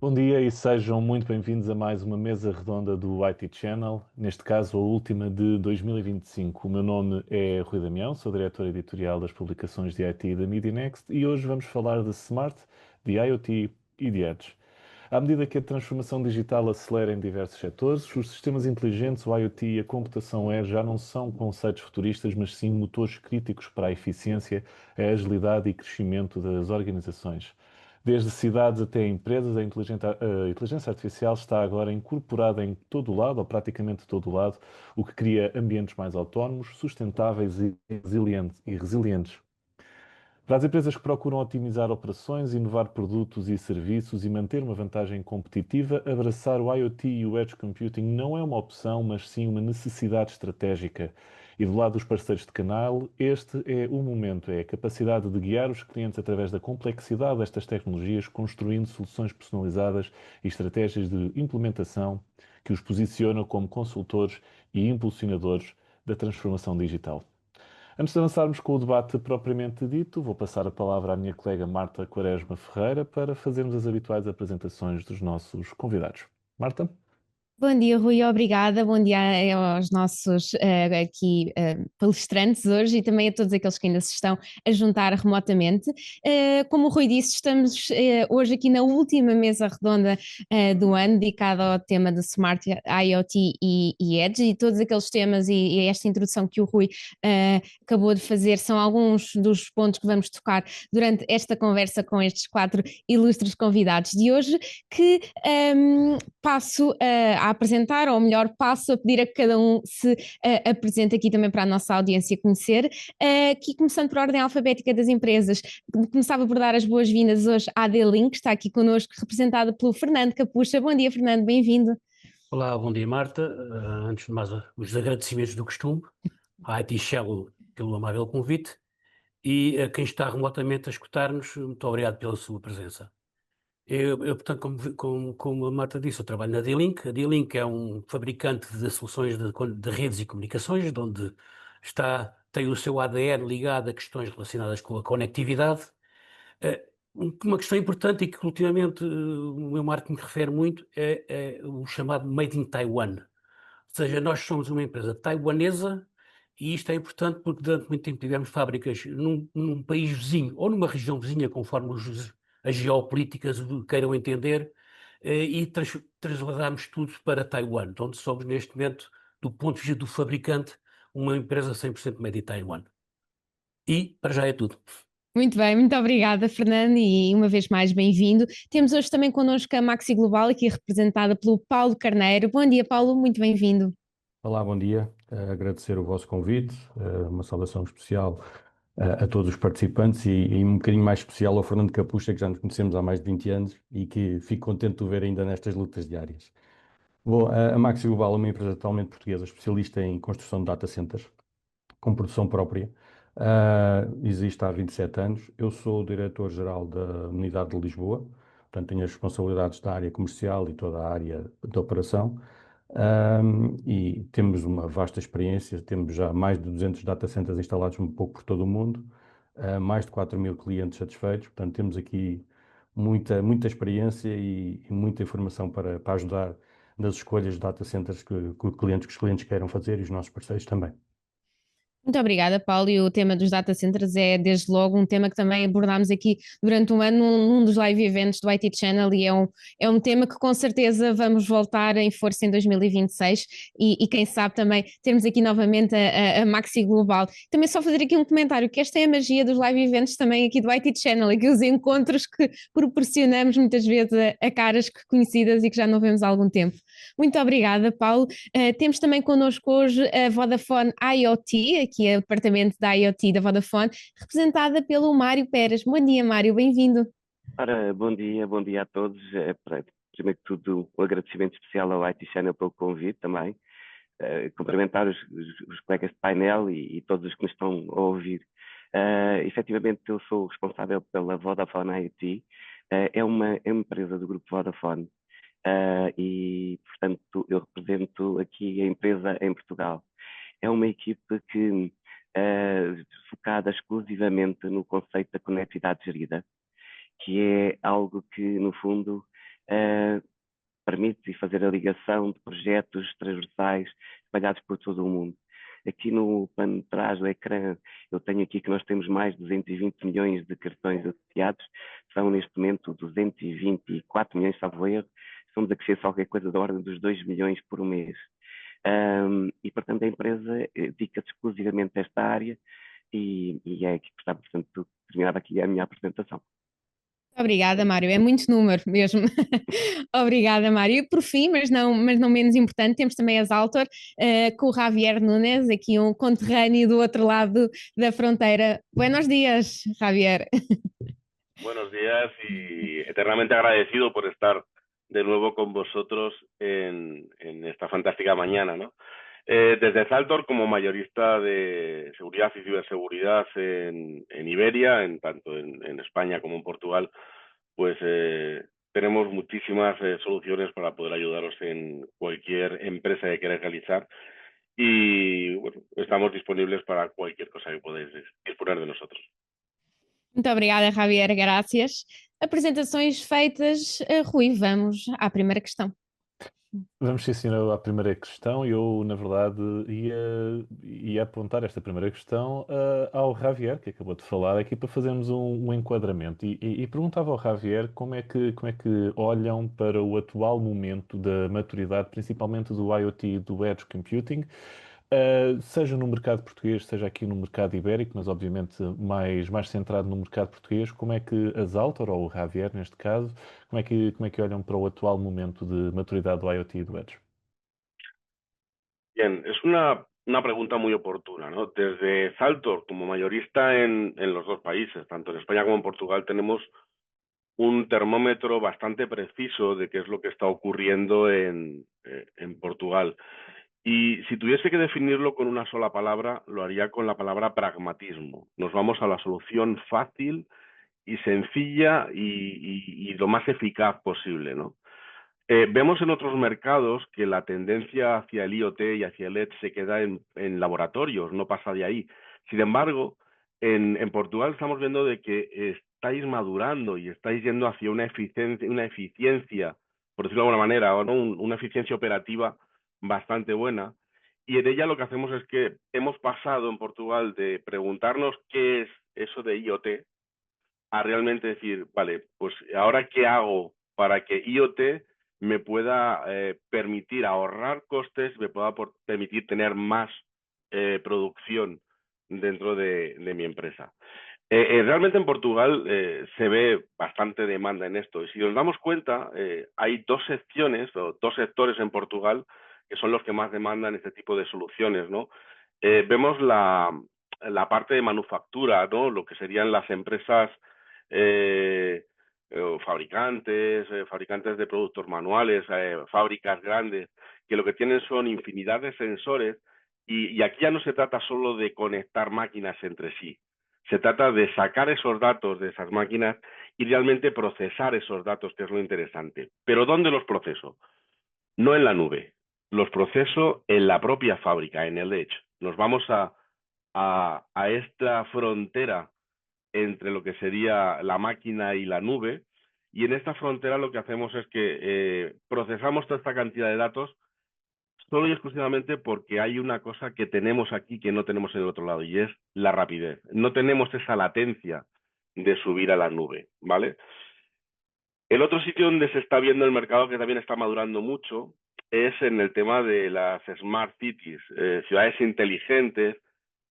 Bom dia e sejam muito bem-vindos a mais uma mesa redonda do IT Channel, neste caso a última de 2025. O meu nome é Rui Damião, sou diretor editorial das publicações de IT da Media Next e hoje vamos falar de Smart, de IoT e de Edge. À medida que a transformação digital acelera em diversos setores, os sistemas inteligentes, o IoT e a computação Edge já não são conceitos futuristas, mas sim motores críticos para a eficiência, a agilidade e crescimento das organizações. Desde cidades até empresas, a inteligência artificial está agora incorporada em todo o lado, ou praticamente todo o lado, o que cria ambientes mais autónomos, sustentáveis e resilientes. Para as empresas que procuram otimizar operações, inovar produtos e serviços e manter uma vantagem competitiva, abraçar o IoT e o Edge Computing não é uma opção, mas sim uma necessidade estratégica. E do lado dos parceiros de canal, este é o momento, é a capacidade de guiar os clientes através da complexidade destas tecnologias, construindo soluções personalizadas e estratégias de implementação que os posicionam como consultores e impulsionadores da transformação digital. Antes de avançarmos com o debate propriamente dito, vou passar a palavra à minha colega Marta Quaresma Ferreira para fazermos as habituais apresentações dos nossos convidados. Marta? Bom dia, Rui, obrigada. Bom dia aos nossos aqui palestrantes hoje e também a todos aqueles que ainda se estão a juntar remotamente. Como o Rui disse, estamos hoje aqui na última mesa redonda do ano, dedicada ao tema do Smart IoT e Edge, e todos aqueles temas e esta introdução que o Rui acabou de fazer são alguns dos pontos que vamos tocar durante esta conversa com estes quatro ilustres convidados de hoje, que passo a apresentar, ou melhor, passo a pedir a que cada um se apresente aqui também para a nossa audiência conhecer. Aqui começando por ordem alfabética das empresas, começava por dar as boas-vindas hoje à D-Link, que está aqui connosco, representada pelo Fernando Capucha. Bom dia, Fernando, bem-vindo. Olá, bom dia Marta. Antes de mais, os agradecimentos do costume à IT Shell pelo amável convite e a quem está remotamente a escutar-nos, muito obrigado pela sua presença. Portanto, como a Marta disse, eu trabalho na D-Link. A D-Link é um fabricante de soluções de redes e comunicações, onde tem o seu ADN ligado a questões relacionadas com a conectividade. Uma questão importante e que ultimamente o meu marketing refere muito é o chamado Made in Taiwan. Ou seja, nós somos uma empresa taiwanesa e isto é importante porque durante muito tempo tivemos fábricas num país vizinho ou numa região vizinha, conforme as geopolíticas o queiram entender, e trasladámos tudo para Taiwan, onde somos neste momento, do ponto de vista do fabricante, uma empresa 100% made in Taiwan. E para já é tudo. Muito bem, muito obrigada, Fernando, e uma vez mais bem-vindo. Temos hoje também connosco a Maxi Global, aqui representada pelo Paulo Carneiro. Bom dia, Paulo, muito bem-vindo. Olá, bom dia. Agradecer o vosso convite, uma saudação especial a todos os participantes e um bocadinho mais especial ao Fernando Capucha, que já nos conhecemos há mais de 20 anos e que fico contente de o ver ainda nestas lutas diárias. Bom, a Maxi Global é uma empresa totalmente portuguesa, especialista em construção de data centers, com produção própria. Existe há 27 anos. Eu sou o diretor-geral da Unidade de Lisboa, portanto tenho as responsabilidades da área comercial e toda a área de operação. E temos uma vasta experiência, temos já mais de 200 data centers instalados um pouco por todo o mundo, mais de 4.000 clientes satisfeitos, portanto temos aqui muita experiência e muita informação para ajudar nas escolhas de data centers que os clientes queiram fazer e os nossos parceiros também. Muito obrigada, Paulo. E o tema dos data centers é, desde logo, um tema que também abordámos aqui durante um ano num dos live events do IT Channel e é um tema que com certeza vamos voltar em força em 2026 e quem sabe também termos aqui novamente a Maxi Global. Também só fazer aqui um comentário, que esta é a magia dos live events também aqui do IT Channel, aqui os encontros que proporcionamos muitas vezes a caras conhecidas e que já não vemos há algum tempo. Muito obrigada, Paulo. Temos também connosco hoje a Vodafone IoT, aqui é o departamento da IoT da Vodafone, representada pelo Mário Pérez. Bom dia, Mário, bem-vindo. Ora, bom dia a todos. Primeiro que tudo, um agradecimento especial ao IT Channel pelo convite também. Cumprimentar os colegas de painel e todos os que nos estão a ouvir. Efetivamente, eu sou responsável pela Vodafone IoT. É uma empresa do grupo Vodafone. E, portanto, eu represento aqui a empresa em Portugal. É uma equipe que, focada exclusivamente no conceito da conectividade gerida, que é algo que, no fundo, permite fazer a ligação de projetos transversais espalhados por todo o mundo. Aqui no pano de trás do ecrã, eu tenho aqui que nós temos mais de 220 milhões de cartões associados, são neste momento 224 milhões, salvo erro, estamos a crescer qualquer coisa da ordem dos 2 milhões por mês. E, portanto, a empresa dedica-se exclusivamente a esta área e é aqui que está, portanto, terminada aqui a minha apresentação. Obrigada, Mário. É muito número mesmo. Obrigada, Mário. E por fim, mas não menos importante, temos também as Altor, com o Javier Núñez, aqui um conterrâneo do outro lado da fronteira. Buenos días, Javier. Buenos días y eternamente agradecido por estar de nuevo con vosotros en esta fantástica mañana, ¿no? Desde Zaltor, como mayorista de seguridad y ciberseguridad en Iberia, tanto en España como en Portugal, pues tenemos muchísimas soluciones para poder ayudaros en cualquier empresa que queráis realizar y bueno, estamos disponibles para cualquier cosa que podáis disponer de nosotros. Muito obrigada, Javier. Graças. Apresentações feitas. Rui, vamos à primeira questão. Vamos sim, senhor, à primeira questão. Eu, na verdade, ia apontar esta primeira questão ao Javier, que acabou de falar aqui, para fazermos um enquadramento. E perguntava ao Javier como é que olham para o atual momento da maturidade, principalmente do IoT e do Edge Computing, seja no mercado português, seja aqui no mercado ibérico, mas obviamente mais centrado no mercado português. Como é que as Altor, ou o Javier neste caso, como é que olham para o atual momento de maturidade do IoT y do Edge? Bien, es una pregunta muy oportuna, ¿no? Desde Zaltor, como mayorista en los dos países, tanto en España como en Portugal, tenemos un termómetro bastante preciso de qué es lo que está ocurriendo en Portugal. Y si tuviese que definirlo con una sola palabra, lo haría con la palabra pragmatismo. Nos vamos a la solución fácil y sencilla y lo más eficaz posible, ¿no? Vemos en otros mercados que la tendencia hacia el IoT y hacia el Edge se queda en laboratorios, no pasa de ahí. Sin embargo, en Portugal estamos viendo de que estáis madurando y estáis yendo hacia una eficiencia, por decirlo de alguna manera, ¿no? Una eficiencia operativa bastante buena. Y en ella lo que hacemos es que hemos pasado en Portugal de preguntarnos qué es eso de IoT a realmente decir, vale, pues ahora qué hago para que IoT me pueda permitir ahorrar costes, me pueda permitir tener más producción dentro de mi empresa. Realmente en Portugal se ve bastante demanda en esto. Y si nos damos cuenta, hay dos secciones o dos sectores en Portugal que son los que más demandan este tipo de soluciones, ¿no? Vemos la parte de manufactura, ¿no? Lo que serían las empresas fabricantes de productos manuales, fábricas grandes, que lo que tienen son infinidad de sensores y aquí ya no se trata solo de conectar máquinas entre sí. Se trata de sacar esos datos de esas máquinas y realmente procesar esos datos, que es lo interesante. ¿Pero dónde los proceso? No en la nube, los proceso en la propia fábrica, en el edge. Nos vamos a esta frontera entre lo que sería la máquina y la nube, y en esta frontera lo que hacemos es que procesamos toda esta cantidad de datos solo y exclusivamente porque hay una cosa que tenemos aquí que no tenemos en el otro lado, y es la rapidez. No tenemos esa latencia de subir a la nube, ¿vale? El otro sitio donde se está viendo el mercado, que también está madurando mucho, es en el tema de las smart cities, ciudades inteligentes,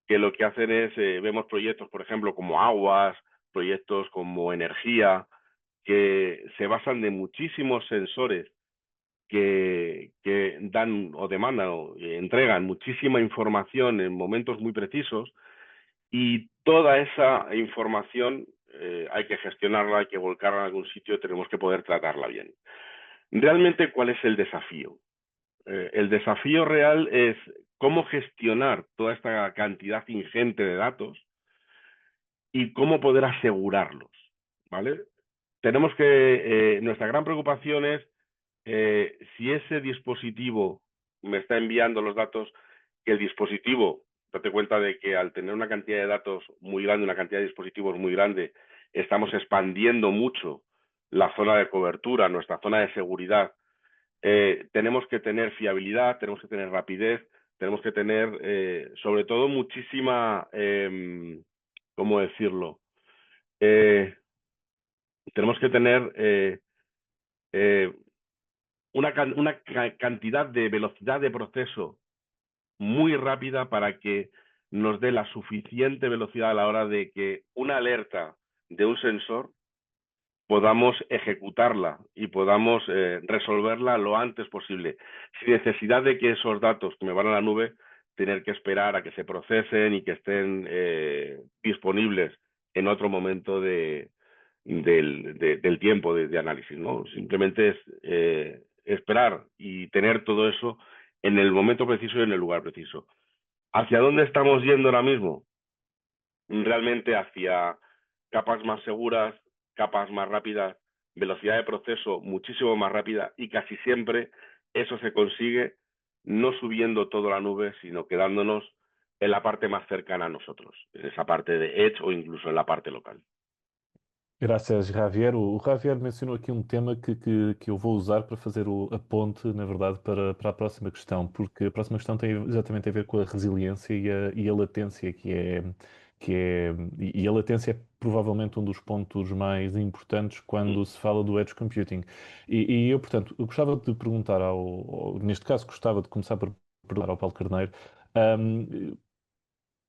que lo que hacen es, vemos proyectos, por ejemplo, como aguas, proyectos como energía, que se basan de muchísimos sensores que dan o demandan o entregan muchísima información en momentos muy precisos, y toda esa información hay que gestionarla, hay que volcarla en algún sitio, tenemos que poder tratarla bien. Realmente, ¿cuál es el desafío? El desafío real es cómo gestionar toda esta cantidad ingente de datos y cómo poder asegurarlos, ¿vale? Tenemos que, nuestra gran preocupación es si ese dispositivo me está enviando los datos, que el dispositivo, date cuenta de que al tener una cantidad de datos muy grande, una cantidad de dispositivos muy grande, estamos expandiendo mucho la zona de cobertura, nuestra zona de seguridad. Tenemos que tener fiabilidad, tenemos que tener rapidez, tenemos que tener, sobre todo, muchísima, ¿cómo decirlo? Tenemos que tener una cantidad de velocidad de proceso muy rápida para que nos dé la suficiente velocidad a la hora de que una alerta de un sensor podamos ejecutarla y podamos resolverla lo antes posible, sin necesidad de que esos datos que me van a la nube tener que esperar a que se procesen y que estén disponibles en otro momento del tiempo de análisis, ¿no? Simplemente es esperar y tener todo eso en el momento preciso y en el lugar preciso. ¿Hacia dónde estamos yendo ahora mismo? Realmente hacia capas más seguras, capas más rápidas, velocidad de proceso muchísimo más rápida, y casi siempre eso se consigue no subiendo toda la nube, sino quedándonos en la parte más cercana a nosotros, en esa parte de Edge o incluso en la parte local. Graças, Javier. O Javier mencionou aqui um tema que eu vou usar para fazer a ponte, na verdade, para a próxima questão, porque a próxima questão tem exatamente a ver com a resiliência e a latência, e a latência é provavelmente um dos pontos mais importantes quando se fala do edge computing. E eu, portanto, eu gostava de perguntar neste caso, gostava de começar por perguntar ao Paulo Carneiro,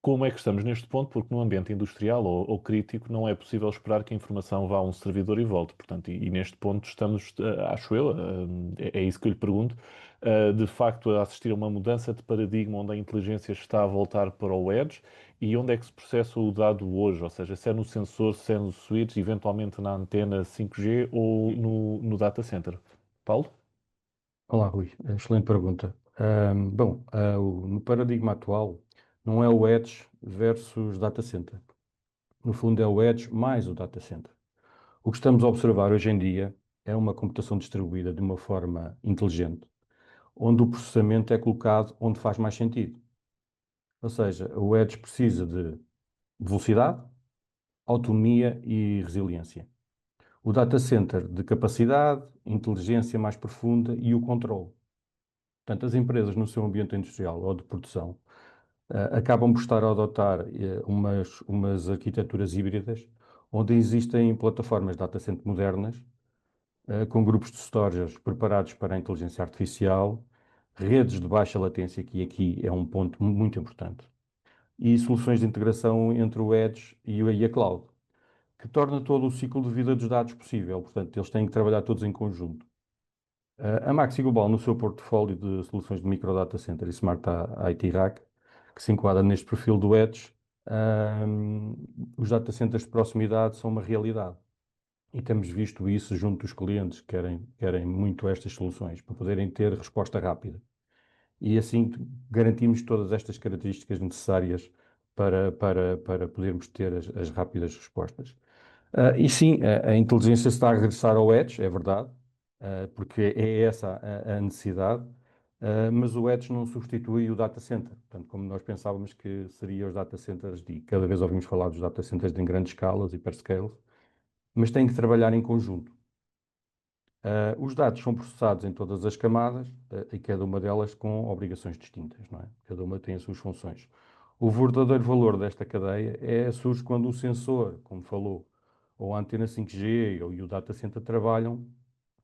como é que estamos neste ponto, porque no ambiente industrial ou crítico não é possível esperar que a informação vá a um servidor e volte. Portanto, e neste ponto estamos, acho eu, é isso que eu lhe pergunto, de facto a assistir a uma mudança de paradigma onde a inteligência está a voltar para o edge, e onde é que se processa o dado hoje, ou seja, se é no sensor, se é no switch, eventualmente na antena 5G ou no data center. Paulo? Olá, Rui. Excelente pergunta. No paradigma atual, não é o Edge versus data center. No fundo, é o Edge mais o data center. O que estamos a observar hoje em dia é uma computação distribuída de uma forma inteligente, onde o processamento é colocado onde faz mais sentido. Ou seja, o Edge precisa de velocidade, autonomia e resiliência. O data center de capacidade, inteligência mais profunda e o controle. Portanto, as empresas no seu ambiente industrial ou de produção acabam por estar a adotar umas arquiteturas híbridas, onde existem plataformas data center modernas, com grupos de storage preparados para a inteligência artificial, redes de baixa latência, que aqui é um ponto muito importante, e soluções de integração entre o Edge e a cloud, que torna todo o ciclo de vida dos dados possível. Portanto, eles têm que trabalhar todos em conjunto. A Maxi Global, no seu portfólio de soluções de microdata center e Smart IT Rack, que se enquadra neste perfil do Edge, os data centers de proximidade são uma realidade. E temos visto isso junto dos clientes que querem muito estas soluções, para poderem ter resposta rápida. E assim garantimos todas estas características necessárias para podermos ter as rápidas respostas. E sim, a inteligência está a regressar ao Edge, é verdade, porque é essa a necessidade, mas o Edge não substitui o data center. Portanto, como nós pensávamos que seria os data centers, e cada vez ouvimos falar dos data centers em grandes escalas, hyperscales, mas têm que trabalhar em conjunto. Os dados são processados em todas as camadas, e cada uma delas com obrigações distintas, não é? Cada uma tem as suas funções. O verdadeiro valor desta cadeia surge quando o sensor, como falou, ou a antena 5G e o data center trabalham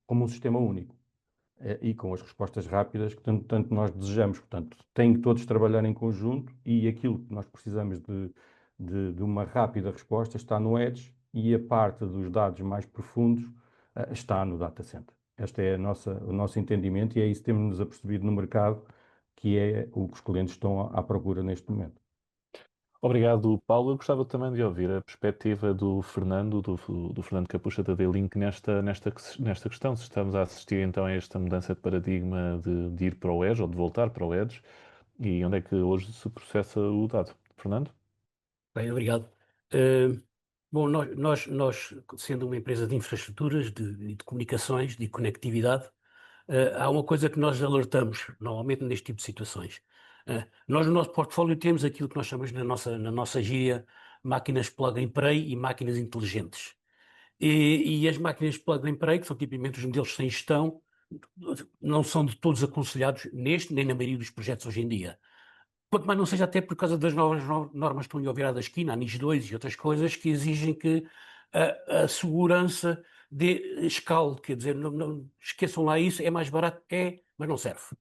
como um sistema único, e com as respostas rápidas que tanto nós desejamos. Portanto, têm que todos trabalhar em conjunto, e aquilo que nós precisamos de uma rápida resposta está no Edge, e a parte dos dados mais profundos está no data center. Este é o nosso entendimento, e é isso que temos-nos apercebido no mercado, que é o que os clientes estão à procura neste momento. Obrigado, Paulo. Eu gostava também de ouvir a perspectiva do Fernando, do Fernando Capucha da D-Link nesta questão. Se estamos a assistir então a esta mudança de paradigma de ir para o Edge, ou de voltar para o Edge, e onde é que hoje se processa o dado. Fernando? Bem, obrigado. Bom, nós, sendo uma empresa de infraestruturas, de comunicações, de conectividade, há uma coisa que nós alertamos normalmente neste tipo de situações. Nós, no nosso portfólio, temos aquilo que nós chamamos na nossa gíria máquinas plug and play e máquinas inteligentes. E as máquinas plug and play, que são tipicamente os modelos sem gestão, não são de todos aconselhados neste, nem na maioria dos projetos hoje em dia. Quanto mais não seja até por causa das novas normas que estão a virar da esquina, a NIS 2 e outras coisas, que exigem que a segurança de escale, quer dizer, não esqueçam lá isso, é mais barato, mas não serve.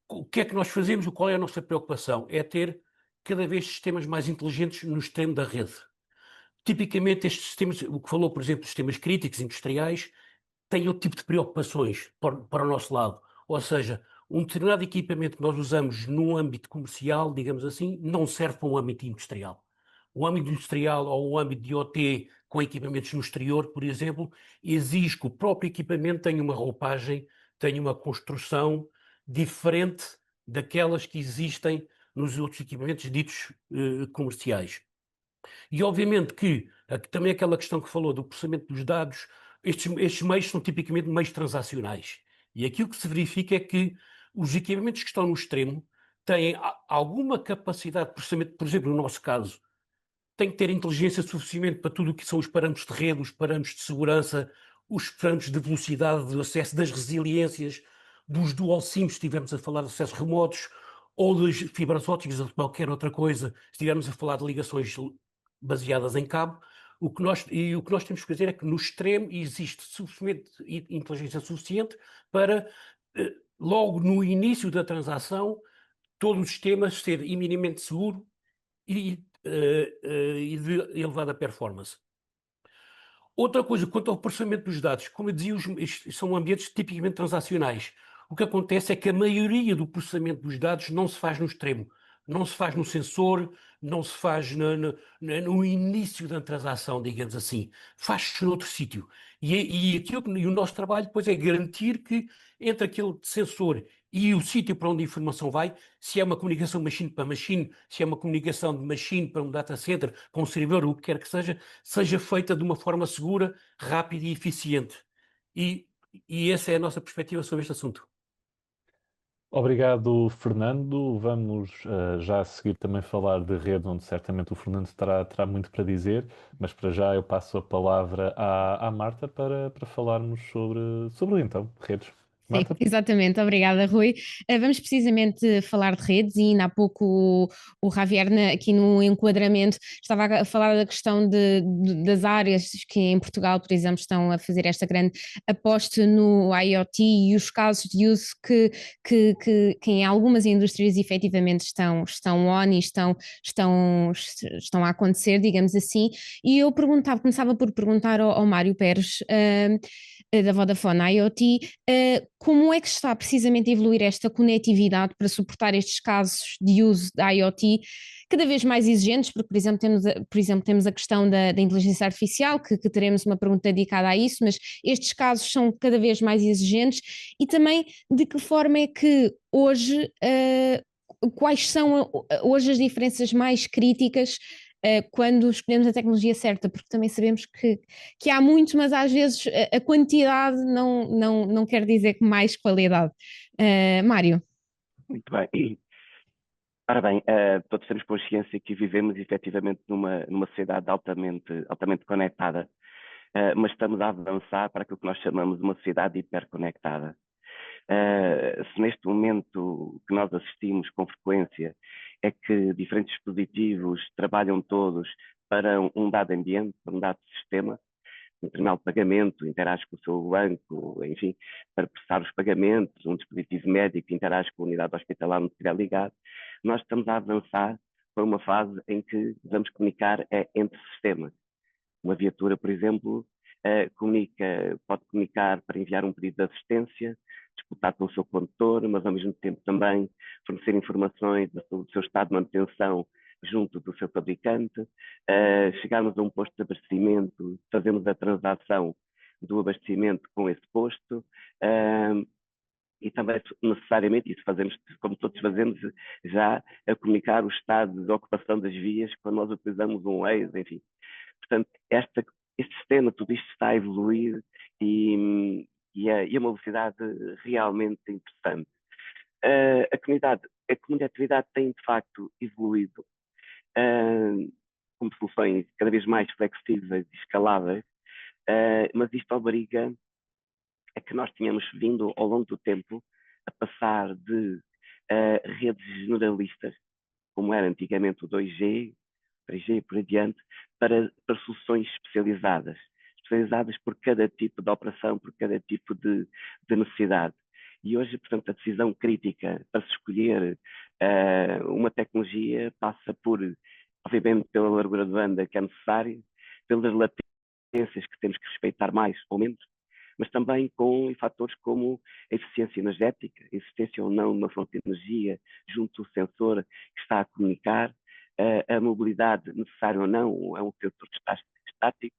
O que é que nós fazemos? Qual é a nossa preocupação? É ter cada vez sistemas mais inteligentes no extremo da rede. Tipicamente estes sistemas, o que falou, por exemplo, dos sistemas críticos industriais, têm outro tipo de preocupações para o nosso lado. Ou seja, um determinado equipamento que nós usamos num âmbito comercial, digamos assim, não serve para um âmbito industrial. O âmbito industrial ou o âmbito de IoT com equipamentos no exterior, por exemplo, exige que o próprio equipamento tenha uma roupagem, tenha uma construção diferente daquelas que existem nos outros equipamentos ditos comerciais. E obviamente que também aquela questão que falou do processamento dos dados, estes meios são tipicamente meios transacionais. E aquilo que se verifica é que os equipamentos que estão no extremo têm alguma capacidade de processamento, por exemplo, no nosso caso, tem que ter inteligência suficiente para tudo o que são os parâmetros de rede, os parâmetros de segurança, os parâmetros de velocidade de acesso, das resiliências, dos dual SIMs, se estivermos a falar de acessos remotos, ou das fibras ópticas ou de qualquer outra coisa, se estivermos a falar de ligações baseadas em cabo. O que nós temos que fazer é que no extremo existe suficiente inteligência suficiente para, logo no início da transação, todo o sistema ser minimamente seguro e de elevada performance. Outra coisa, quanto ao processamento dos dados, como eu dizia, são ambientes tipicamente transacionais. O que acontece é que a maioria do processamento dos dados não se faz no extremo, não se faz no sensor, não se faz no início da transação, digamos assim, faz-se noutro sítio. E o nosso trabalho depois é garantir que entre aquele sensor e o sítio para onde a informação vai, se é uma comunicação machine para machine, se é uma comunicação de machine para um data center, para um servidor, o que quer que seja feita de uma forma segura, rápida e eficiente. E essa é a nossa perspectiva sobre este assunto. Obrigado, Fernando. Vamos já a seguir também falar de rede, onde certamente o Fernando terá muito para dizer, mas para já eu passo a palavra à Marta para falarmos sobre então, redes. Sim, Marta? exatamente, obrigada, Rui. Vamos precisamente falar de redes e ainda há pouco o Javier, aqui no enquadramento, estava a falar da questão das áreas que em Portugal, por exemplo, estão a fazer esta grande aposta no IoT e os casos de uso que em algumas indústrias efetivamente estão on e estão a acontecer, digamos assim. E eu começava por perguntar ao Mário Pérez, da Vodafone IoT, como é que está precisamente a evoluir esta conectividade para suportar estes casos de uso da IoT cada vez mais exigentes, porque, por exemplo, temos a questão da inteligência artificial, que teremos uma pergunta dedicada a isso, mas estes casos são cada vez mais exigentes e também de que forma é que hoje, quais são hoje as diferenças mais críticas quando escolhemos a tecnologia certa, porque também sabemos que há muito, mas às vezes a quantidade não quer dizer que mais qualidade. Mário. Muito bem. Ora bem, todos temos consciência que vivemos efetivamente numa sociedade altamente conectada, mas estamos a avançar para aquilo que nós chamamos de uma sociedade hiperconectada. Se neste momento que nós assistimos com frequência é que diferentes dispositivos trabalham todos para um dado ambiente, para um dado sistema, um terminal de pagamento interage com o seu banco, enfim, para processar os pagamentos, um dispositivo médico interage com a unidade hospitalar onde estiver ligado, nós estamos a avançar para uma fase em que vamos comunicar entre sistemas. Uma viatura, por exemplo, pode comunicar para enviar um pedido de assistência, disputar pelo seu condutor, mas ao mesmo tempo também fornecer informações do seu estado de manutenção junto do seu fabricante, chegarmos a um posto de abastecimento, fazemos a transação do abastecimento com esse posto, e também necessariamente, isso fazemos, como todos fazemos já, a comunicar o estado de ocupação das vias quando nós utilizamos um Waze, enfim. Portanto, este sistema, tudo isto está a evoluir e a uma velocidade realmente interessante. A conectividade tem de facto evoluído como soluções cada vez mais flexíveis e escaláveis, mas isto obriga a que nós tínhamos vindo ao longo do tempo a passar de redes generalistas, como era antigamente o 2G, 3G e por adiante, para soluções especializadas por cada tipo de operação, por cada tipo de necessidade. E hoje, portanto, a decisão crítica para se escolher uma tecnologia passa por, obviamente, pela largura de banda que é necessária, pelas latências que temos que respeitar mais ou menos, mas também com fatores como a eficiência energética, a existência ou não de uma fonte de energia junto ao sensor que está a comunicar, a mobilidade necessária ou não, é um sensor estático.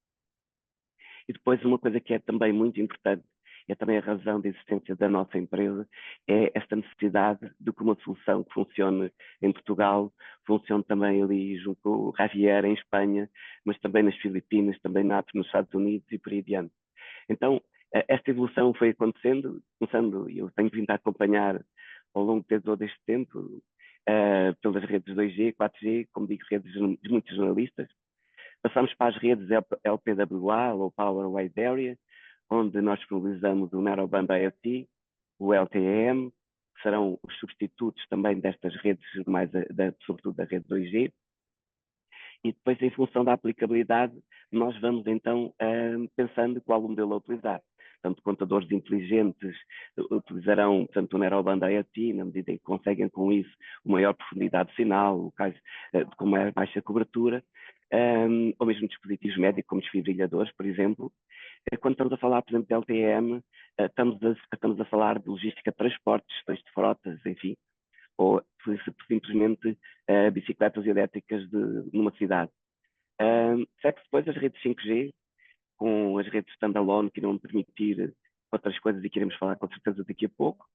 E depois uma coisa que é também muito importante, é também a razão da existência da nossa empresa, é esta necessidade de que uma solução que funcione em Portugal, funcione também ali junto ao Javier em Espanha, mas também nas Filipinas, também na nos Estados Unidos e por aí adiante. Então, esta evolução foi acontecendo, começando, e eu tenho vindo a acompanhar ao longo de todo este tempo, pelas redes 2G, 4G, como digo, redes de muitos jornalistas. Passamos para as redes LPWA, Low Power Wide Area, onde nós disponibilizamos o Narrowband IoT, o LTE-M, que serão os substitutos também destas redes, sobretudo da rede 2G. E depois, em função da aplicabilidade, nós vamos então pensando qual o modelo a utilizar. Portanto, contadores inteligentes utilizarão, portanto, o Narrowband IoT, na medida em que conseguem com isso uma maior profundidade de sinal, locais com mais baixa cobertura, ou mesmo dispositivos médicos como desfibrilhadores, por exemplo. Quando estamos a falar, por exemplo, de LTE-M, estamos a falar de logística de transportes, gestões de frotas, enfim, ou simplesmente bicicletas elétricas numa cidade. Será que depois as redes 5G, com as redes standalone, que irão permitir outras coisas e que iremos falar com certeza daqui a pouco,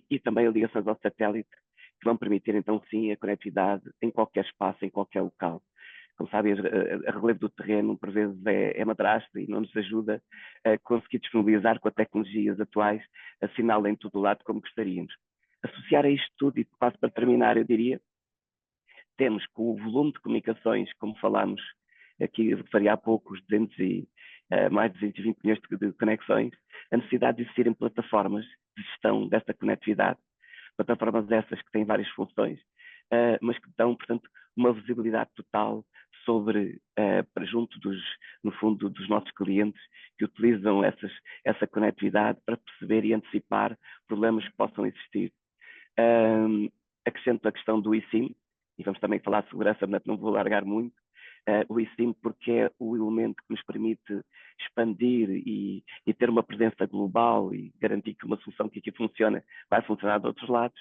e também as ligações ao satélite, que vão permitir então sim a conectividade em qualquer espaço, em qualquer local. Como sabem, a relevo do terreno, por vezes, é madrasta e não nos ajuda a conseguir disponibilizar com as tecnologias atuais a sinal em todo o lado como gostaríamos. Associar a isto tudo, e quase para terminar, eu diria, temos com o volume de comunicações, como falámos aqui, referi há pouco, os mais de 220 milhões de conexões, a necessidade de existirem plataformas de gestão desta conectividade, plataformas essas que têm várias funções, mas que dão, portanto, uma visibilidade total sobre, para junto no fundo, dos nossos clientes que utilizam essa conectividade para perceber e antecipar problemas que possam existir. Acrescento a questão do eSIM, e vamos também falar de segurança, mas não vou largar muito, o eSIM porque é o elemento que nos permite expandir e ter uma presença global e garantir que uma solução que aqui funciona vai funcionar de outros lados.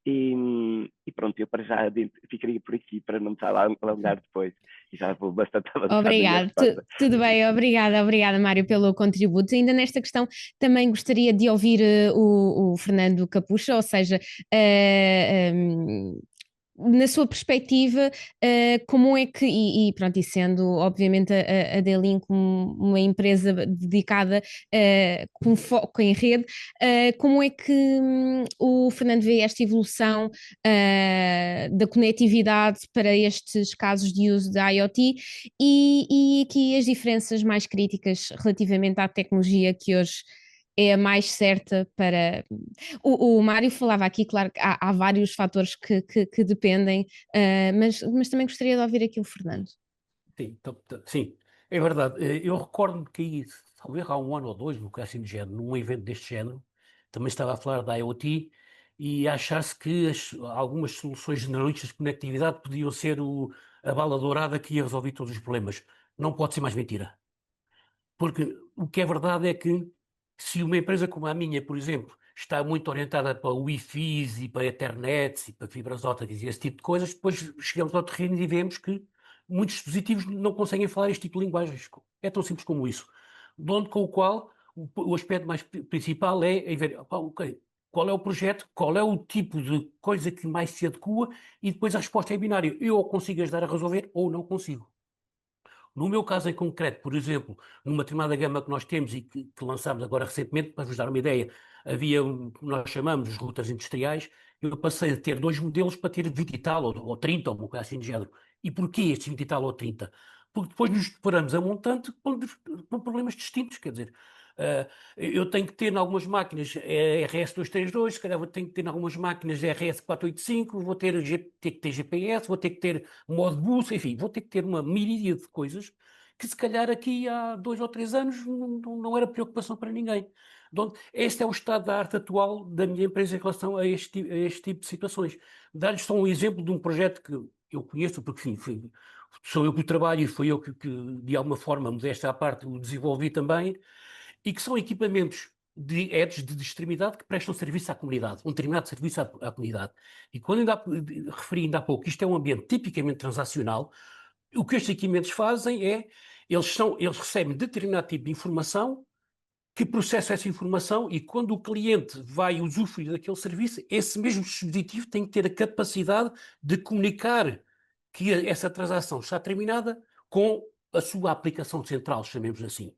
E pronto, eu para já ficaria por aqui para não me estar a alongar depois. E já vou bastante avançado. Obrigada, tudo bem, obrigada Mário pelo contributo. Ainda nesta questão também gostaria de ouvir o Fernando Capucha, ou seja, na sua perspectiva, como é que, pronto, e sendo obviamente a D-Link uma empresa dedicada com foco em rede, como é que o Fernando vê esta evolução da conectividade para estes casos de uso da IoT e aqui as diferenças mais críticas relativamente à tecnologia que hoje é a mais certa para... O Mário falava aqui, claro, que há vários fatores que dependem, mas também gostaria de ouvir aqui o Fernando. Sim, sim, é verdade. Eu recordo-me que talvez há um ano ou dois, assim do género, num evento deste género, também estava a falar da IoT e a achar-se que algumas soluções generalistas de conectividade podiam ser a bala dourada que ia resolver todos os problemas. Não pode ser mais mentira. Porque o que é verdade é que se uma empresa como a minha, por exemplo, está muito orientada para o Wi-Fi e para a internet e para fibras ópticas e esse tipo de coisas, depois chegamos ao terreno e vemos que muitos dispositivos não conseguem falar este tipo de linguagens. É tão simples como isso. De onde com o qual o aspecto mais principal é ver, okay, qual é o projeto, qual é o tipo de coisa que mais se adequa e depois a resposta é binária. Eu ou consigo ajudar a resolver ou não consigo. No meu caso em concreto, por exemplo, numa determinada gama que nós temos e que lançámos agora recentemente, para vos dar uma ideia, havia o que nós chamamos de routers industriais, eu passei a ter 2 modelos para ter 20 e tal, ou 30, ou uma coisa assim de género. E porquê estes 20 e tal ou 30? porque depois nos deparamos a montante com problemas distintos, quer dizer, eu tenho que ter em algumas máquinas RS232, se calhar tenho que ter em algumas máquinas RS485, vou ter que ter GPS, vou ter que ter modo bus, enfim, vou ter que ter uma miríade de coisas que se calhar aqui há 2 ou 3 anos não era preocupação para ninguém. Este é o estado da arte atual da minha empresa em relação a este tipo de situações. Dar-lhes só um exemplo de um projeto que eu conheço, porque enfim, sou eu que o trabalho e foi eu que, de alguma forma, modéstia à parte, o desenvolvi também, e que são equipamentos de edge de extremidade que prestam serviço à comunidade, um determinado serviço à comunidade. E quando referi ainda há pouco, isto é um ambiente tipicamente transacional, o que estes equipamentos fazem é, eles recebem determinado tipo de informação, que processa essa informação, e quando o cliente vai usufruir daquele serviço, esse mesmo dispositivo tem que ter a capacidade de comunicar que essa transação está terminada com a sua aplicação central, chamemos assim.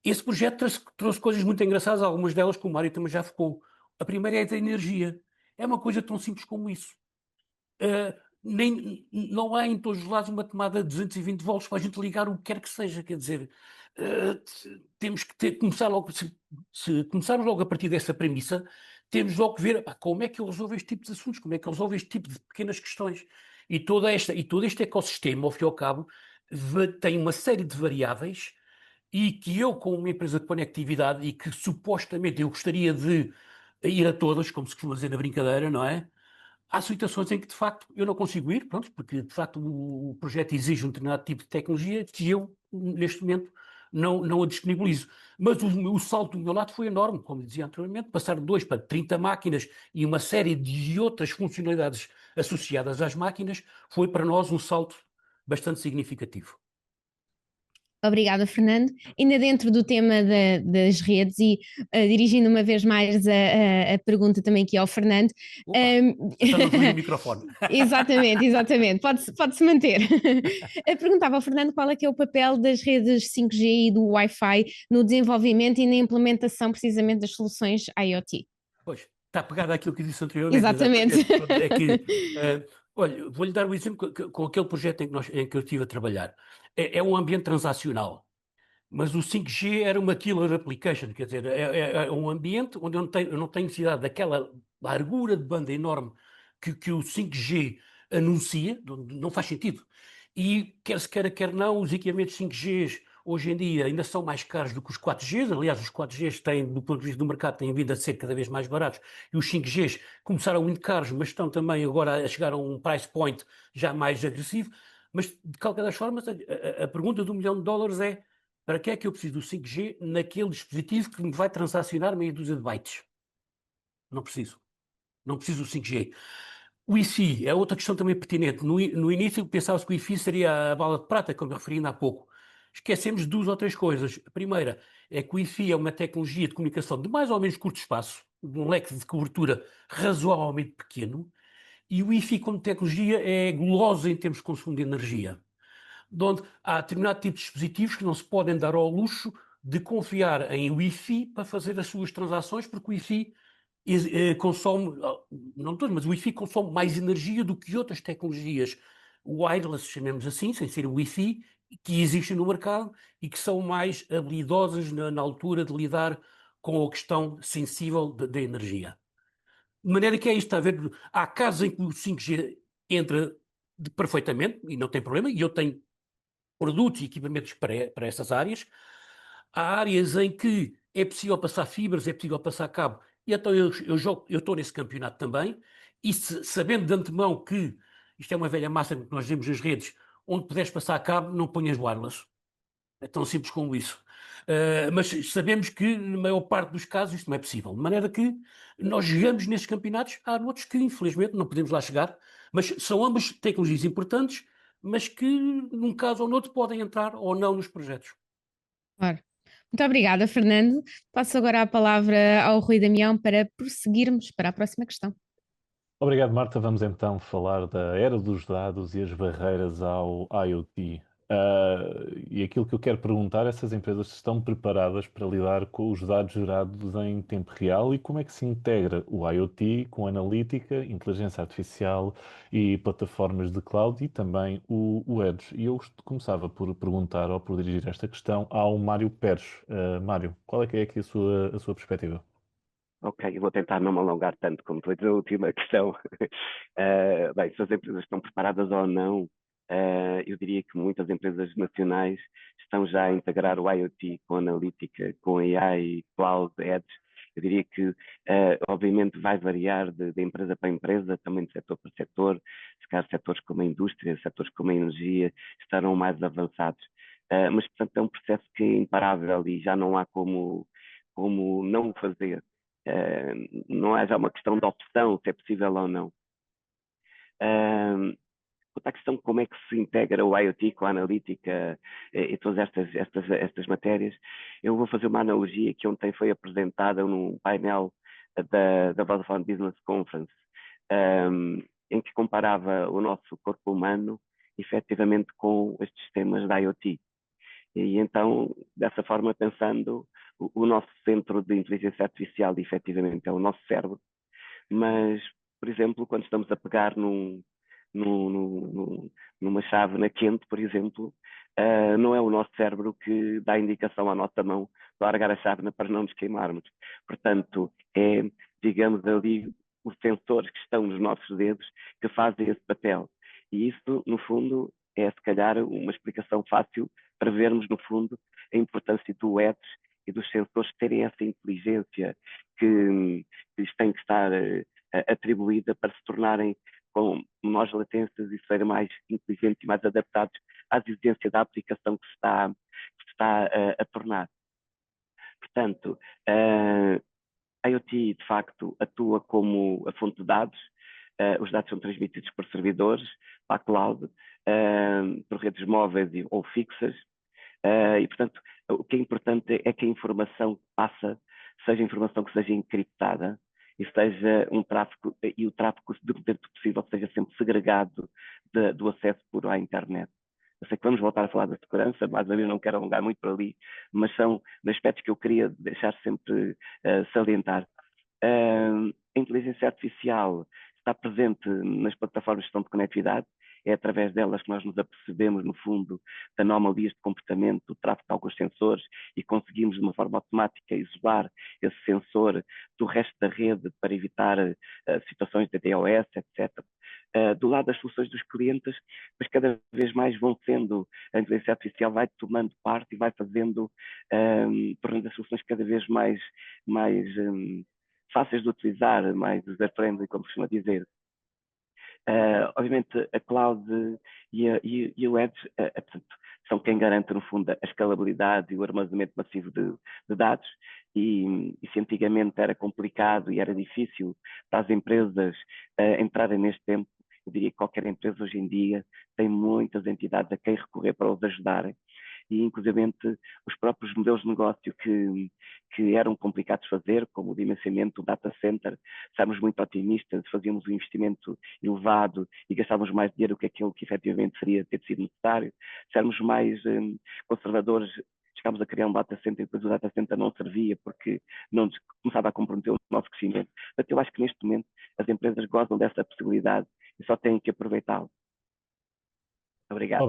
Esse projeto trouxe coisas muito engraçadas, algumas delas que o Mário também já focou. A primeira é a da energia. É uma coisa tão simples como isso. Não há em todos os lados uma tomada de 220 volts para a gente ligar o que quer que seja, quer dizer, temos que começar logo, se começarmos logo a partir dessa premissa, temos logo que ver como é que eu resolvo este tipo de assuntos, como é que eu resolvo este tipo de pequenas questões. E todo este ecossistema, ao fim e ao cabo, tem uma série de variáveis e que eu, como uma empresa de conectividade, e que supostamente eu gostaria de ir a todas, como se costuma dizer na brincadeira, não é? Há situações em que, de facto, eu não consigo ir, pronto, porque, de facto, o projeto exige um determinado tipo de tecnologia que eu, neste momento, não a disponibilizo. Mas o salto do meu lado foi enorme, como dizia anteriormente, passar de 2 para 30 máquinas e uma série de outras funcionalidades associadas às máquinas, foi para nós um salto bastante significativo. Obrigada, Fernando. Ainda dentro do tema das redes e dirigindo uma vez mais a pergunta também aqui ao Fernando. Então não fui no microfone. Exatamente. Pode-se manter. Perguntava ao Fernando qual é que é o papel das redes 5G e do Wi-Fi no desenvolvimento e na implementação precisamente das soluções IoT. Pois, está pegado àquilo que disse anteriormente. Exatamente. É que, olha, vou-lhe dar um exemplo com aquele projeto em que eu estive a trabalhar. É um ambiente transacional, mas o 5G era uma killer application, quer dizer, é um ambiente onde eu não tenho necessidade daquela largura de banda enorme que o 5G anuncia, não faz sentido. E quer se queira, quer não, os equipamentos 5G hoje em dia ainda são mais caros do que os 4Gs. Aliás, os 4Gs têm, do ponto de vista do mercado, têm vindo a ser cada vez mais baratos. E os 5Gs começaram muito caros, mas estão também agora a chegar a um price point já mais agressivo. Mas, de qualquer das formas, a pergunta do $1 milhão é: para que é que eu preciso do 5G naquele dispositivo que me vai transacionar meia dúzia de bytes? Não preciso. Não preciso do 5G. O Wi-Fi é outra questão também pertinente. No início pensava-se que o Wi-Fi seria a bala de prata, como eu referi ainda há pouco. Esquecemos de 2 ou 3 coisas. A primeira é que o Wi-Fi é uma tecnologia de comunicação de mais ou menos curto espaço, de um leque de cobertura razoavelmente pequeno, e o Wi-Fi como tecnologia é gulosa em termos de consumo de energia, onde há determinado tipo de dispositivos que não se podem dar ao luxo de confiar em Wi-Fi para fazer as suas transações, porque o Wi-Fi consome, não todos, mas o Wi-Fi consome mais energia do que outras tecnologias wireless, chamemos assim, sem ser o Wi-Fi, que existem no mercado e que são mais habilidosas na altura de lidar com a questão sensível da energia. De maneira que é isto, está a ver, há casos em que o 5G entra perfeitamente e não tem problema, e eu tenho produtos e equipamentos para essas áreas. Há áreas em que é possível passar fibras, é possível passar cabo, e então eu estou nesse campeonato também, e sabendo de antemão que isto é uma velha massa que nós vemos nas redes, onde puderes passar cabo, não ponhas wireless. É tão simples como isso. Mas sabemos que, na maior parte dos casos, isto não é possível. De maneira que nós jogamos nestes campeonatos, há outros que, infelizmente, não podemos lá chegar, mas são ambas tecnologias importantes, mas que, num caso ou noutro, podem entrar ou não nos projetos. Claro. Muito obrigada, Fernando. Passo agora a palavra ao Rui Damião para prosseguirmos para a próxima questão. Obrigado, Marta. Vamos então falar da era dos dados e as barreiras ao IoT. E aquilo que eu quero perguntar é se as empresas estão preparadas para lidar com os dados gerados em tempo real e como é que se integra o IoT com analítica, inteligência artificial e plataformas de cloud e também o Edge. E eu começava por perguntar ou por dirigir esta questão ao Mário Pérez. Mário, qual é que é aqui a sua perspectiva? Ok, eu vou tentar não me alongar tanto como foi a última questão. Bem, se as empresas estão preparadas ou não, eu diria que muitas empresas nacionais estão já a integrar o IoT com analítica, com AI, cloud, edge. Eu diria que, obviamente, vai variar de empresa para empresa, também de setor para setor. Se calhar setores como a indústria, setores como a energia estarão mais avançados. Mas, portanto, é um processo que é imparável e já não há como não o fazer. Não é já uma questão de opção, se é possível ou não. Quanto à questão de como é que se integra o IoT com a analítica e todas estas matérias, eu vou fazer uma analogia que ontem foi apresentada num painel da Vodafone Business Conference, em que comparava o nosso corpo humano efetivamente com estes sistemas da IoT. E então, dessa forma, pensando, o nosso centro de inteligência artificial efetivamente é o nosso cérebro, mas, por exemplo, quando estamos a pegar numa chávena quente, por exemplo, não é o nosso cérebro que dá indicação à nossa mão de largar a chávena para não nos queimarmos. Portanto, é, digamos ali, os sensores que estão nos nossos dedos que fazem esse papel. E isso, no fundo, é se calhar uma explicação fácil para vermos, no fundo, a importância do edge e dos sensores terem essa inteligência que lhes tem que estar atribuída para se tornarem com menores latências e serem mais inteligentes e mais adaptados às exigências da aplicação que se está a tornar. Portanto, a IoT, de facto, atua como a fonte de dados. Os dados são transmitidos por servidores, para a cloud, por redes móveis ou fixas. E, portanto, o que é importante é que a informação que passa seja informação que seja encriptada e seja um tráfego, e o tráfego, dentro do possível, seja sempre segregado do acesso puro à internet. Eu sei que vamos voltar a falar da segurança, mas eu não quero alongar muito por ali, mas são aspectos que eu queria deixar sempre salientar. A inteligência artificial está presente nas plataformas de gestão de conectividade, é através delas que nós nos apercebemos, no fundo, de anomalias de comportamento, do tráfego de alguns sensores e conseguimos, de uma forma automática, isolar esse sensor do resto da rede para evitar situações de DDoS, etc. Do lado das soluções dos clientes, mas cada vez mais vão sendo, a inteligência artificial vai tomando parte e vai fazendo, tornando as soluções cada vez mais fáceis de utilizar, mais user-friendly, como costuma dizer. Obviamente, a cloud e o edge portanto, são quem garante, no fundo, a escalabilidade e o armazenamento massivo de dados. E se antigamente era complicado e era difícil para as empresas entrarem neste tempo, eu diria que qualquer empresa hoje em dia tem muitas entidades a quem recorrer para os ajudarem. E, inclusivamente, os próprios modelos de negócio que eram complicados de fazer, como o dimensionamento do data center, estávamos muito otimistas, fazíamos um investimento elevado e gastávamos mais dinheiro do que aquilo que efetivamente seria ter sido necessário. Se éramos mais conservadores, chegámos a criar um data center e depois o data center não servia porque não começava a comprometer o nosso crescimento. Portanto, eu acho que neste momento as empresas gozam dessa possibilidade e só têm que aproveitá-la. Obrigado.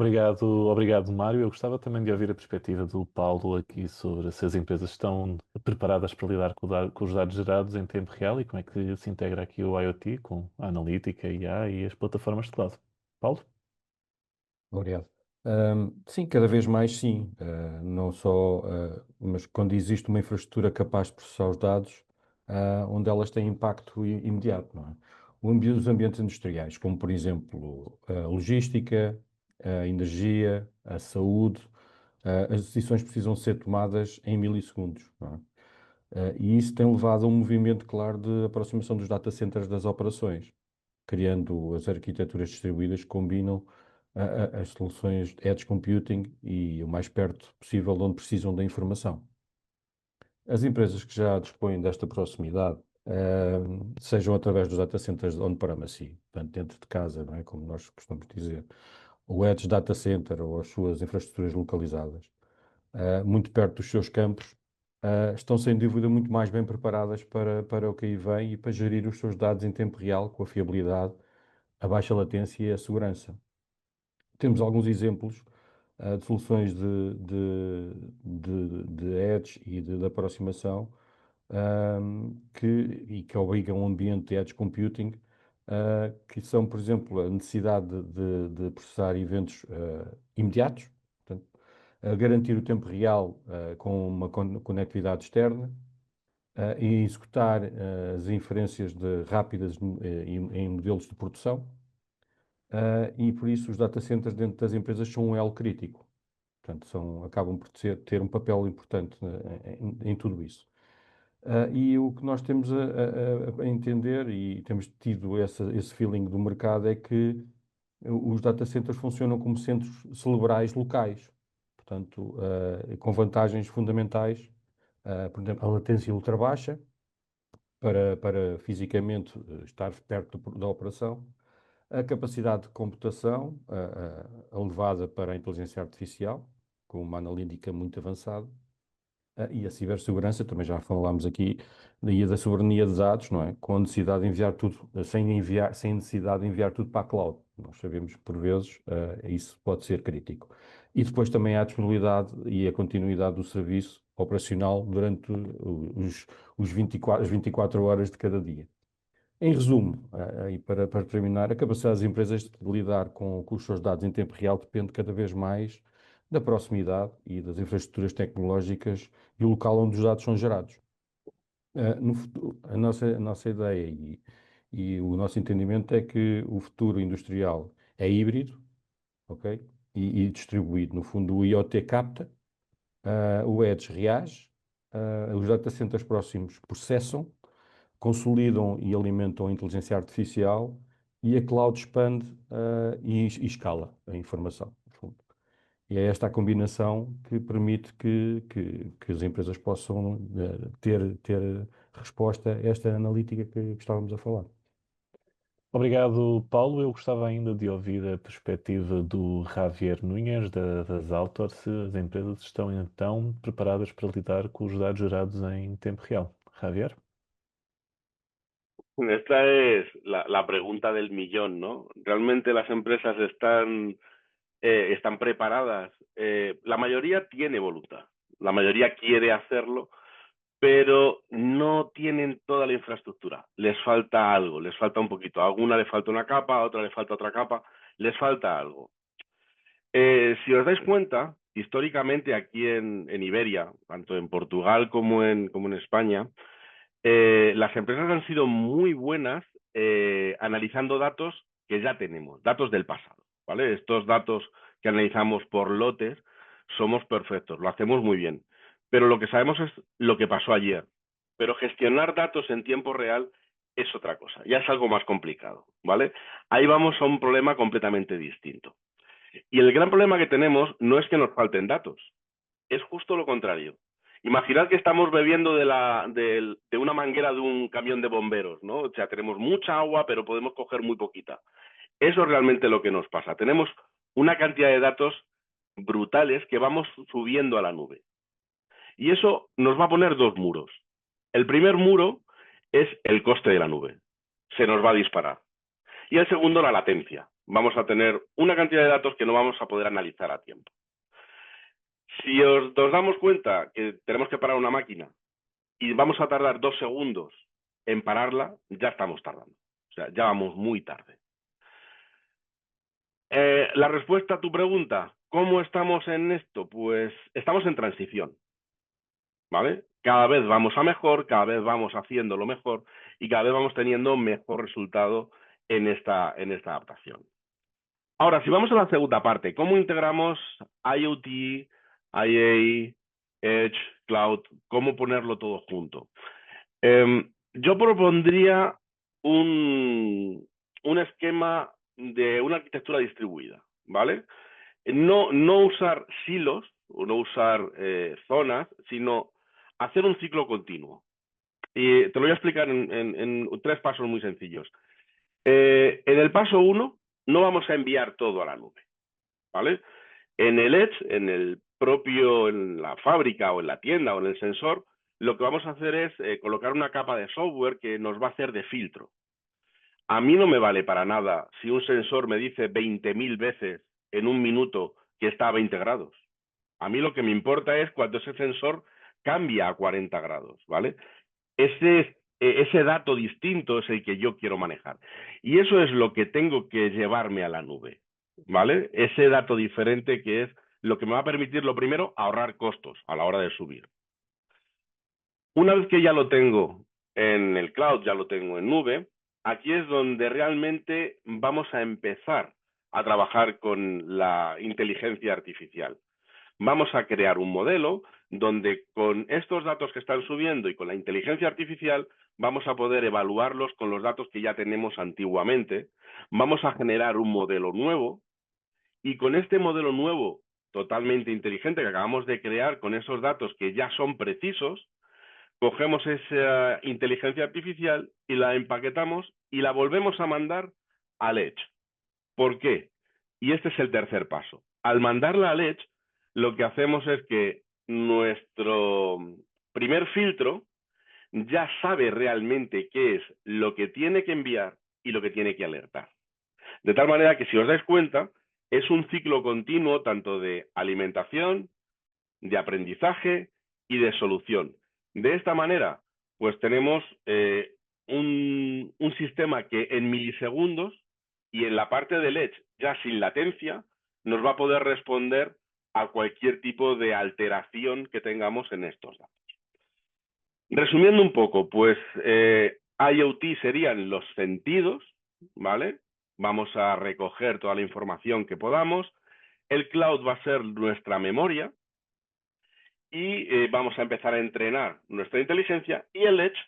Obrigado, Mário. Eu gostava também de ouvir a perspectiva do Paulo aqui sobre se as empresas estão preparadas para lidar com os dados gerados em tempo real e como é que se integra aqui o IoT com a analítica, a IA e as plataformas de cloud. Paulo? Obrigado. Sim, cada vez mais sim. Não só, mas quando existe uma infraestrutura capaz de processar os dados, onde elas têm impacto imediato, não é? Os ambientes industriais, como por exemplo a logística, a energia, a saúde, as decisões precisam ser tomadas em milissegundos, não é? E isso tem levado a um movimento claro de aproximação dos data centers das operações, criando as arquiteturas distribuídas que combinam as soluções de edge computing e o mais perto possível de onde precisam da informação. As empresas que já dispõem desta proximidade, sejam através dos data centers on-premises, portanto dentro de casa, não é? Como nós costumamos dizer, o Edge Data Center ou as suas infraestruturas localizadas, muito perto dos seus campos, estão sem dúvida muito mais bem preparadas para o que aí vem e para gerir os seus dados em tempo real, com a fiabilidade, a baixa latência e a segurança. Temos alguns exemplos de soluções de edge e de aproximação que obrigam a um ambiente de edge computing, que são, por exemplo, a necessidade de processar eventos imediatos, portanto, garantir o tempo real com uma conectividade externa e executar as inferências rápidas em modelos de produção. E por isso os data centers dentro das empresas são um elo crítico. Portanto, acabam por ter um papel importante em tudo isso. E o que nós temos a entender, e temos tido esse feeling do mercado, é que os data centers funcionam como centros cerebrais locais. Portanto, com vantagens fundamentais, por exemplo, a latência ultra baixa, para fisicamente estar perto da operação, a capacidade de computação elevada para a inteligência artificial, com uma analítica muito avançada, e a cibersegurança, também já falámos aqui, daí da soberania de dados, não é? Com a necessidade de enviar tudo, sem necessidade de enviar tudo para a cloud. Nós sabemos que, por vezes, isso pode ser crítico. E depois também há a disponibilidade e a continuidade do serviço operacional durante as 24 horas de cada dia. Em resumo, e para terminar, a capacidade das empresas de lidar com os seus dados em tempo real depende cada vez mais da proximidade e das infraestruturas tecnológicas e o local onde os dados são gerados. No futuro, a nossa ideia e o nosso entendimento é que o futuro industrial é híbrido, ok? E distribuído. No fundo, o IoT capta, o Edge reage, os data centers próximos processam, consolidam e alimentam a inteligência artificial e a cloud expande e escala a informação, no fundo. E é esta a combinação que permite que as empresas possam ter resposta a esta analítica que estávamos a falar. Obrigado, Paulo. Eu gostava ainda de ouvir a perspectiva do Javier Núñez, das Altor, se as empresas estão então preparadas para lidar com os dados gerados em tempo real. Javier? Esta es la pregunta del millón, ¿no? ¿Realmente las empresas están preparadas? La mayoría tiene voluntad, la mayoría quiere hacerlo, pero no tienen toda la infraestructura. Les falta algo, les falta un poquito. A alguna le falta una capa, a otra le falta otra capa, les falta algo. Si os dais cuenta, históricamente aquí en Iberia, tanto en Portugal como en España, las empresas han sido muy buenas analizando datos que ya tenemos, datos del pasado, ¿vale? Estos datos que analizamos por lotes somos perfectos, lo hacemos muy bien, pero lo que sabemos es lo que pasó ayer. Pero gestionar datos en tiempo real es otra cosa, ya es algo más complicado, ¿vale? Ahí vamos a un problema completamente distinto. Y el gran problema que tenemos no es que nos falten datos, es justo lo contrario. Imaginad que estamos bebiendo de una manguera de un camión de bomberos, ¿no? O sea, tenemos mucha agua, pero podemos coger muy poquita. Eso es realmente lo que nos pasa. Tenemos una cantidad de datos brutales que vamos subiendo a la nube. Y eso nos va a poner dos muros. El primer muro es el coste de la nube. Se nos va a disparar. Y el segundo, la latencia. Vamos a tener una cantidad de datos que no vamos a poder analizar a tiempo. Si nos damos cuenta que tenemos que parar una máquina y vamos a tardar 2 segundos en pararla, ya estamos tardando. O sea, ya vamos muy tarde. La respuesta a tu pregunta, ¿cómo estamos en esto? Pues estamos en transición, ¿vale? Cada vez vamos a mejor, cada vez vamos haciendo lo mejor y cada vez vamos teniendo mejor resultado en esta adaptación. Ahora, si vamos a la segunda parte, ¿cómo integramos IoT, IA, Edge, Cloud? ¿Cómo ponerlo todo junto? Yo propondría un esquema de una arquitectura distribuida, ¿vale? No usar silos o no usar zonas, sino hacer un ciclo continuo. Y te lo voy a explicar en 3 pasos muy sencillos. En el paso 1 no vamos a enviar todo a la nube, ¿vale? En el Edge, en la fábrica o en la tienda o en el sensor, lo que vamos a hacer es colocar una capa de software que nos va a hacer de filtro. A mí no me vale para nada si un sensor me dice 20.000 veces en un minuto que está a 20 grados. A mí lo que me importa es cuando ese sensor cambia a 40 grados, ¿vale? Ese dato distinto es el que yo quiero manejar. Y eso es lo que tengo que llevarme a la nube, ¿vale? Ese dato diferente que es lo que me va a permitir, lo primero, ahorrar costos a la hora de subir. Una vez que ya lo tengo en el cloud, ya lo tengo en nube, aquí es donde realmente vamos a empezar a trabajar con la inteligencia artificial. Vamos a crear un modelo donde con estos datos que están subiendo y con la inteligencia artificial vamos a poder evaluarlos con los datos que ya tenemos antiguamente. Vamos a generar un modelo nuevo y con este modelo nuevo totalmente inteligente que acabamos de crear con esos datos que ya son precisos, cogemos esa inteligencia artificial y la empaquetamos y la volvemos a mandar al Edge. ¿Por qué? Y este es el tercer paso. Al mandarla al Edge, lo que hacemos es que nuestro primer filtro ya sabe realmente qué es lo que tiene que enviar y lo que tiene que alertar. De tal manera que, si os dais cuenta, es un ciclo continuo tanto de alimentación, de aprendizaje y de solución. De esta manera, pues tenemos un sistema que en milisegundos y en la parte del Edge, ya sin latencia, nos va a poder responder a cualquier tipo de alteración que tengamos en estos datos. Resumiendo un poco, pues IoT serían los sentidos, ¿vale? Vamos a recoger toda la información que podamos. El cloud va a ser nuestra memoria y vamos a empezar a entrenar nuestra inteligencia, y el Edge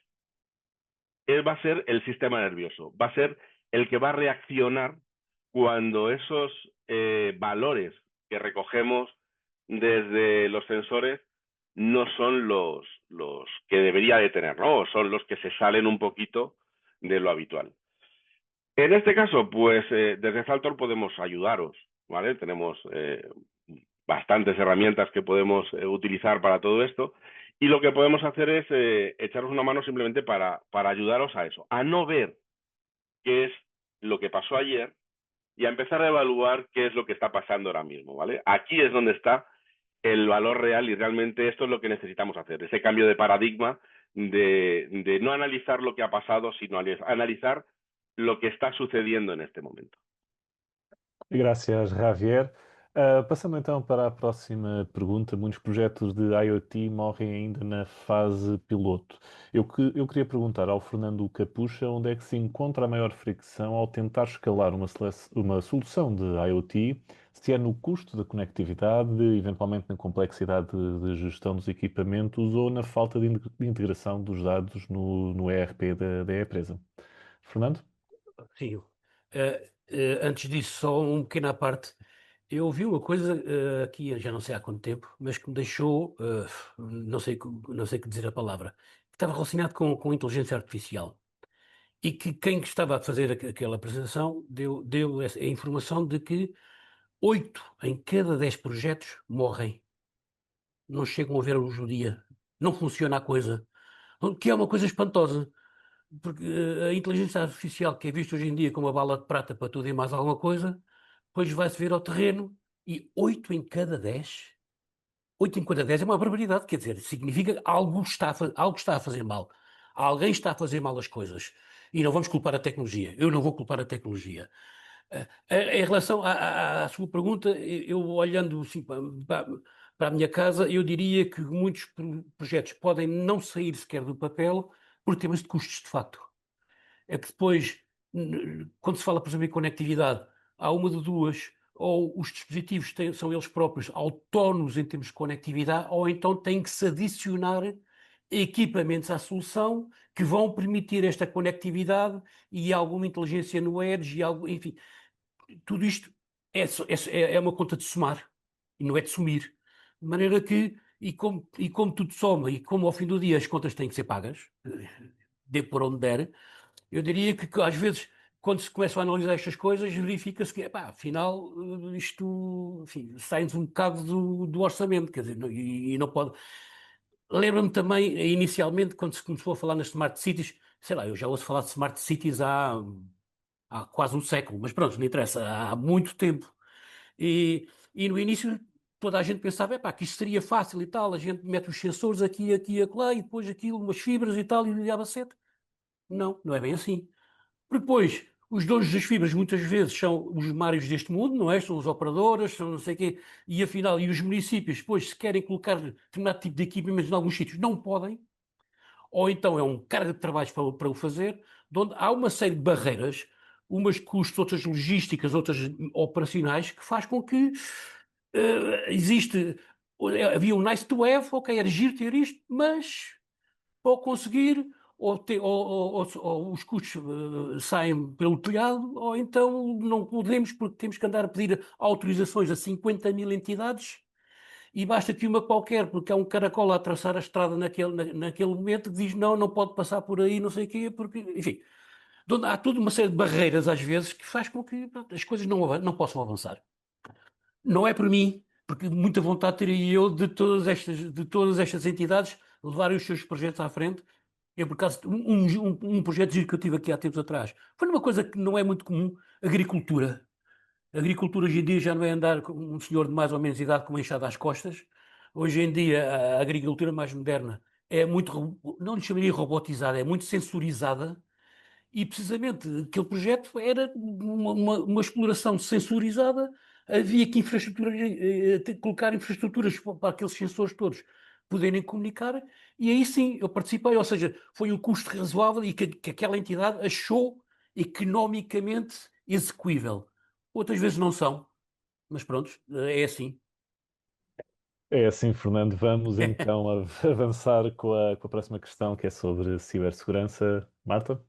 va a ser el sistema nervioso, va a ser el que va a reaccionar cuando esos valores que recogemos desde los sensores no son los que debería de tener, ¿no? Son los que se salen un poquito de lo habitual. En este caso, pues desde Faltor podemos ayudaros, ¿vale? Tenemos bastantes herramientas que podemos utilizar para todo esto, y lo que podemos hacer es echaros una mano simplemente para ayudaros a eso, a no ver qué es lo que pasó ayer y a empezar a evaluar qué es lo que está pasando ahora mismo, ¿vale? Aquí es donde está el valor real y realmente esto es lo que necesitamos hacer, ese cambio de paradigma de no analizar lo que ha pasado, sino analizar lo que está sucediendo en este momento. Graças, Javier. Passando então para a próxima pergunta. Muitos projetos de IoT morrem ainda na fase piloto. Eu queria perguntar ao Fernando Capucha onde é que se encontra a maior fricção ao tentar escalar uma solução de IoT, se é no custo da conectividade, eventualmente na complexidade de gestão dos equipamentos ou na falta de integração dos dados no ERP da empresa. Fernando? Sim. Antes disso, só uma pequena parte. Eu ouvi uma coisa aqui, já não sei há quanto tempo, mas que me deixou, não sei que dizer a palavra, que estava relacionado com inteligência artificial. E que quem estava a fazer aquela apresentação deu a informação de que 8 em cada 10 projetos morrem. Não chegam a ver a luz do dia. Não funciona a coisa. O que é uma coisa espantosa. Porque a inteligência artificial, que é vista hoje em dia como uma bala de prata para tudo e mais alguma coisa, depois vai-se ver ao terreno e 8 em cada 10 é uma barbaridade, quer dizer, significa que algo está a fazer mal. Alguém está a fazer mal as coisas. E não vamos culpar a tecnologia. Eu não vou culpar a tecnologia. Em relação à sua pergunta, eu olhando assim, para a minha casa, eu diria que muitos projetos podem não sair sequer do papel por temas de custos, de facto. É que depois, quando se fala, por exemplo, em conectividade, há uma de duas: ou os dispositivos são eles próprios autónomos em termos de conectividade, ou então têm que se adicionar equipamentos à solução que vão permitir esta conectividade e alguma inteligência no edge, enfim, tudo isto é uma conta de somar e não é de sumir. De maneira que, e como tudo soma e como ao fim do dia as contas têm que ser pagas, dê por onde der, eu diria que às vezes quando se começam a analisar estas coisas, verifica-se que, epá, afinal, isto, enfim, sai-nos um bocado do orçamento, quer dizer, e não pode... Lembro-me também, inicialmente, quando se começou a falar nas Smart Cities, sei lá, eu já ouço falar de Smart Cities há quase um século, mas pronto, não interessa, há muito tempo. E no início toda a gente pensava, epá, que isto seria fácil e tal, a gente mete os sensores aqui, aqui e acolá, e depois aquilo, umas fibras e tal, e ligava sete. Não, não é bem assim. Depois, os donos das fibras muitas vezes são os mários deste mundo, não é? São os operadoras, são não sei o quê, e afinal, e os municípios, depois, se querem colocar determinado tipo de equipamentos em alguns sítios, não podem, ou então é um carga de trabalhos para o fazer, onde há uma série de barreiras, umas de custos, outras logísticas, outras operacionais, que faz com que havia um nice to have, ok, era giro ter isto, mas para o conseguir, ou os custos saem pelo telhado, ou então não podemos, porque temos que andar a pedir autorizações a 50 mil entidades, e basta que uma qualquer, porque há um caracol a atravessar a estrada naquele momento, que diz não, não pode passar por aí, não sei o quê, porque, enfim, há toda uma série de barreiras às vezes que faz com que pronto, as coisas não possam avançar. Não é por mim, porque muita vontade teria eu de todas estas entidades levarem os seus projetos à frente. Eu, por acaso, um projeto que eu tive aqui há tempos atrás, foi uma coisa que não é muito comum, agricultura. A agricultura hoje em dia já não é andar com um senhor de mais ou menos idade com uma enxada às costas. Hoje em dia a agricultura mais moderna é muito, não lhe chamaria robotizada, é muito sensorizada, e precisamente aquele projeto era uma exploração sensorizada. Havia que colocar infraestruturas para aqueles sensores todos poderem comunicar, e aí sim eu participei, ou seja, foi um custo razoável e que aquela entidade achou economicamente execuível. Outras vezes não são, mas pronto, é assim. É assim, Fernando. Vamos então avançar com a próxima questão, que é sobre cibersegurança. Marta?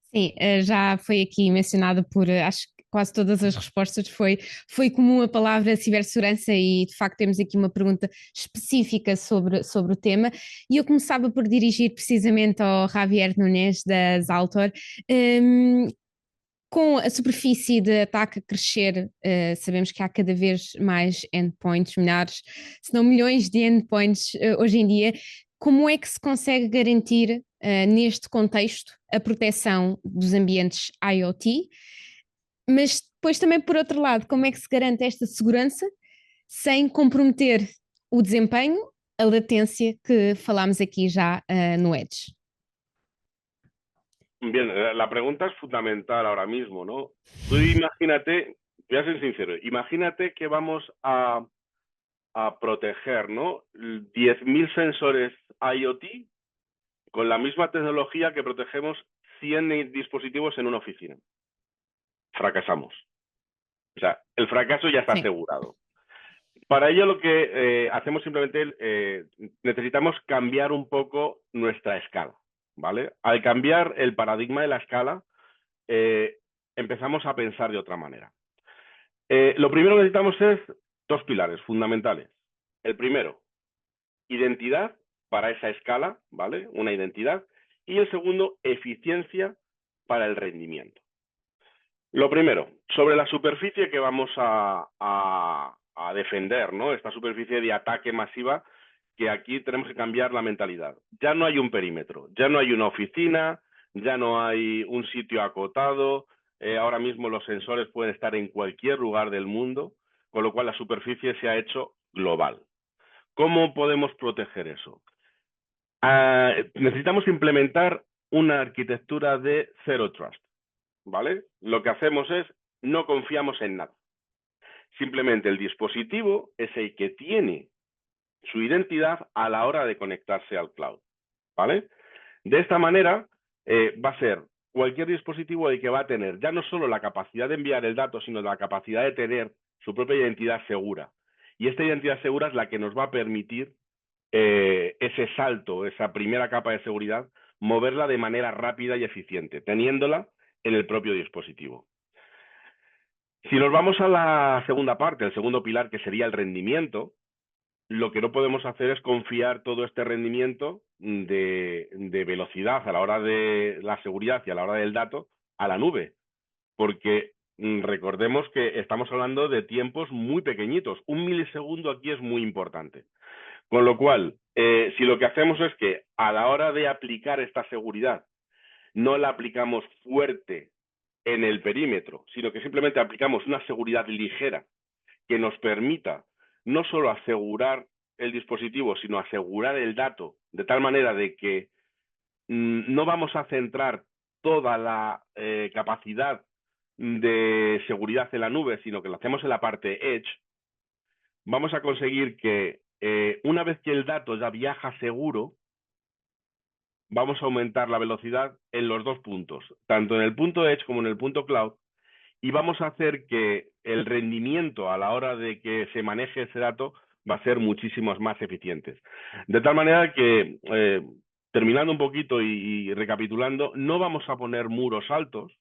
Sim, já foi aqui mencionada por, acho que quase todas as respostas, foi comum a palavra cibersegurança e de facto temos aqui uma pergunta específica sobre o tema, e eu começava por dirigir precisamente ao Javier Nunes da Zaltor. Com a superfície de ataque a crescer, sabemos que há cada vez mais endpoints, milhares, se não milhões de endpoints hoje em dia. Como é que se consegue garantir, neste contexto, a proteção dos ambientes IoT? Mas depois também, por outro lado, como é que se garante esta segurança sem comprometer o desempenho, a latência que falámos aqui já no Edge? Bien, la pregunta es fundamental ahora mismo, ¿no? Tú imagínate, voy a ser sincero, imagínate que vamos a proteger, ¿no? 10.000 sensores IoT con la misma tecnología que protegemos 100 dispositivos en una oficina. Fracasamos. O sea, el fracaso ya está asegurado. Para ello lo que hacemos simplemente, necesitamos cambiar un poco nuestra escala, ¿vale? Al cambiar el paradigma de la escala, empezamos a pensar de otra manera. Lo primero que necesitamos es dos pilares fundamentales. El primero, identidad para esa escala, ¿vale? Una identidad. Y el segundo, eficiencia para el rendimiento. Lo primero, sobre la superficie que vamos a defender, ¿no? Esta superficie de ataque masiva, que aquí tenemos que cambiar la mentalidad. Ya no hay un perímetro, ya no hay una oficina, ya no hay un sitio acotado, ahora mismo los sensores pueden estar en cualquier lugar del mundo, con lo cual la superficie se ha hecho global. ¿Cómo podemos proteger eso? Necesitamos implementar una arquitectura de Zero Trust, ¿vale? Lo que hacemos es, no confiamos en nada. Simplemente el dispositivo es el que tiene su identidad a la hora de conectarse al cloud, ¿vale? De esta manera va a ser cualquier dispositivo el que va a tener ya no solo la capacidad de enviar el dato, sino la capacidad de tener su propia identidad segura. Y esta identidad segura es la que nos va a permitir ese salto, esa primera capa de seguridad, moverla de manera rápida y eficiente, teniéndola en el propio dispositivo. Si nos vamos a la segunda parte, el segundo pilar, que sería el rendimiento, lo que no podemos hacer es confiar todo este rendimiento de velocidad a la hora de la seguridad y a la hora del dato a la nube, porque recordemos que estamos hablando de tiempos muy pequeñitos. 1 milisegundo aquí es muy importante. Con lo cual, si lo que hacemos es que a la hora de aplicar esta seguridad no la aplicamos fuerte en el perímetro, sino que simplemente aplicamos una seguridad ligera que nos permita no solo asegurar el dispositivo, sino asegurar el dato, de tal manera de que no vamos a centrar toda la capacidad de seguridad en la nube, sino que lo hacemos en la parte edge, vamos a conseguir que una vez que el dato ya viaja seguro, vamos a aumentar la velocidad en los dos puntos, tanto en el punto edge como en el punto cloud, y vamos a hacer que el rendimiento a la hora de que se maneje ese dato va a ser muchísimo más eficiente. De tal manera que, terminando un poquito y recapitulando, no vamos a poner muros altos,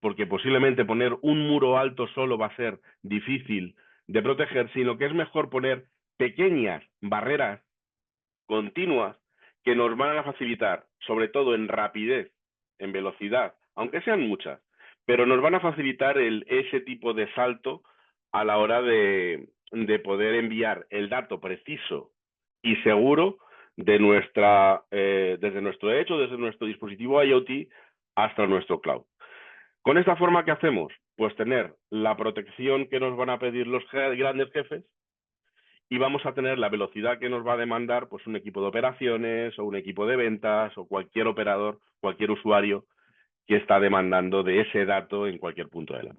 porque posiblemente poner un muro alto solo va a ser difícil de proteger, sino que es mejor poner pequeñas barreras continuas que nos van a facilitar, sobre todo en rapidez, en velocidad, aunque sean muchas, pero nos van a facilitar ese tipo de salto a la hora de poder enviar el dato preciso y seguro de desde nuestro edge o desde nuestro dispositivo IoT hasta nuestro cloud. Con esta forma, ¿qué hacemos? Pues tener la protección que nos van a pedir los grandes jefes y vamos a tener la velocidad que nos va a demandar pues un equipo de operaciones o un equipo de ventas o cualquier operador, cualquier usuario que está demandando de esse dato em qualquer ponto da red.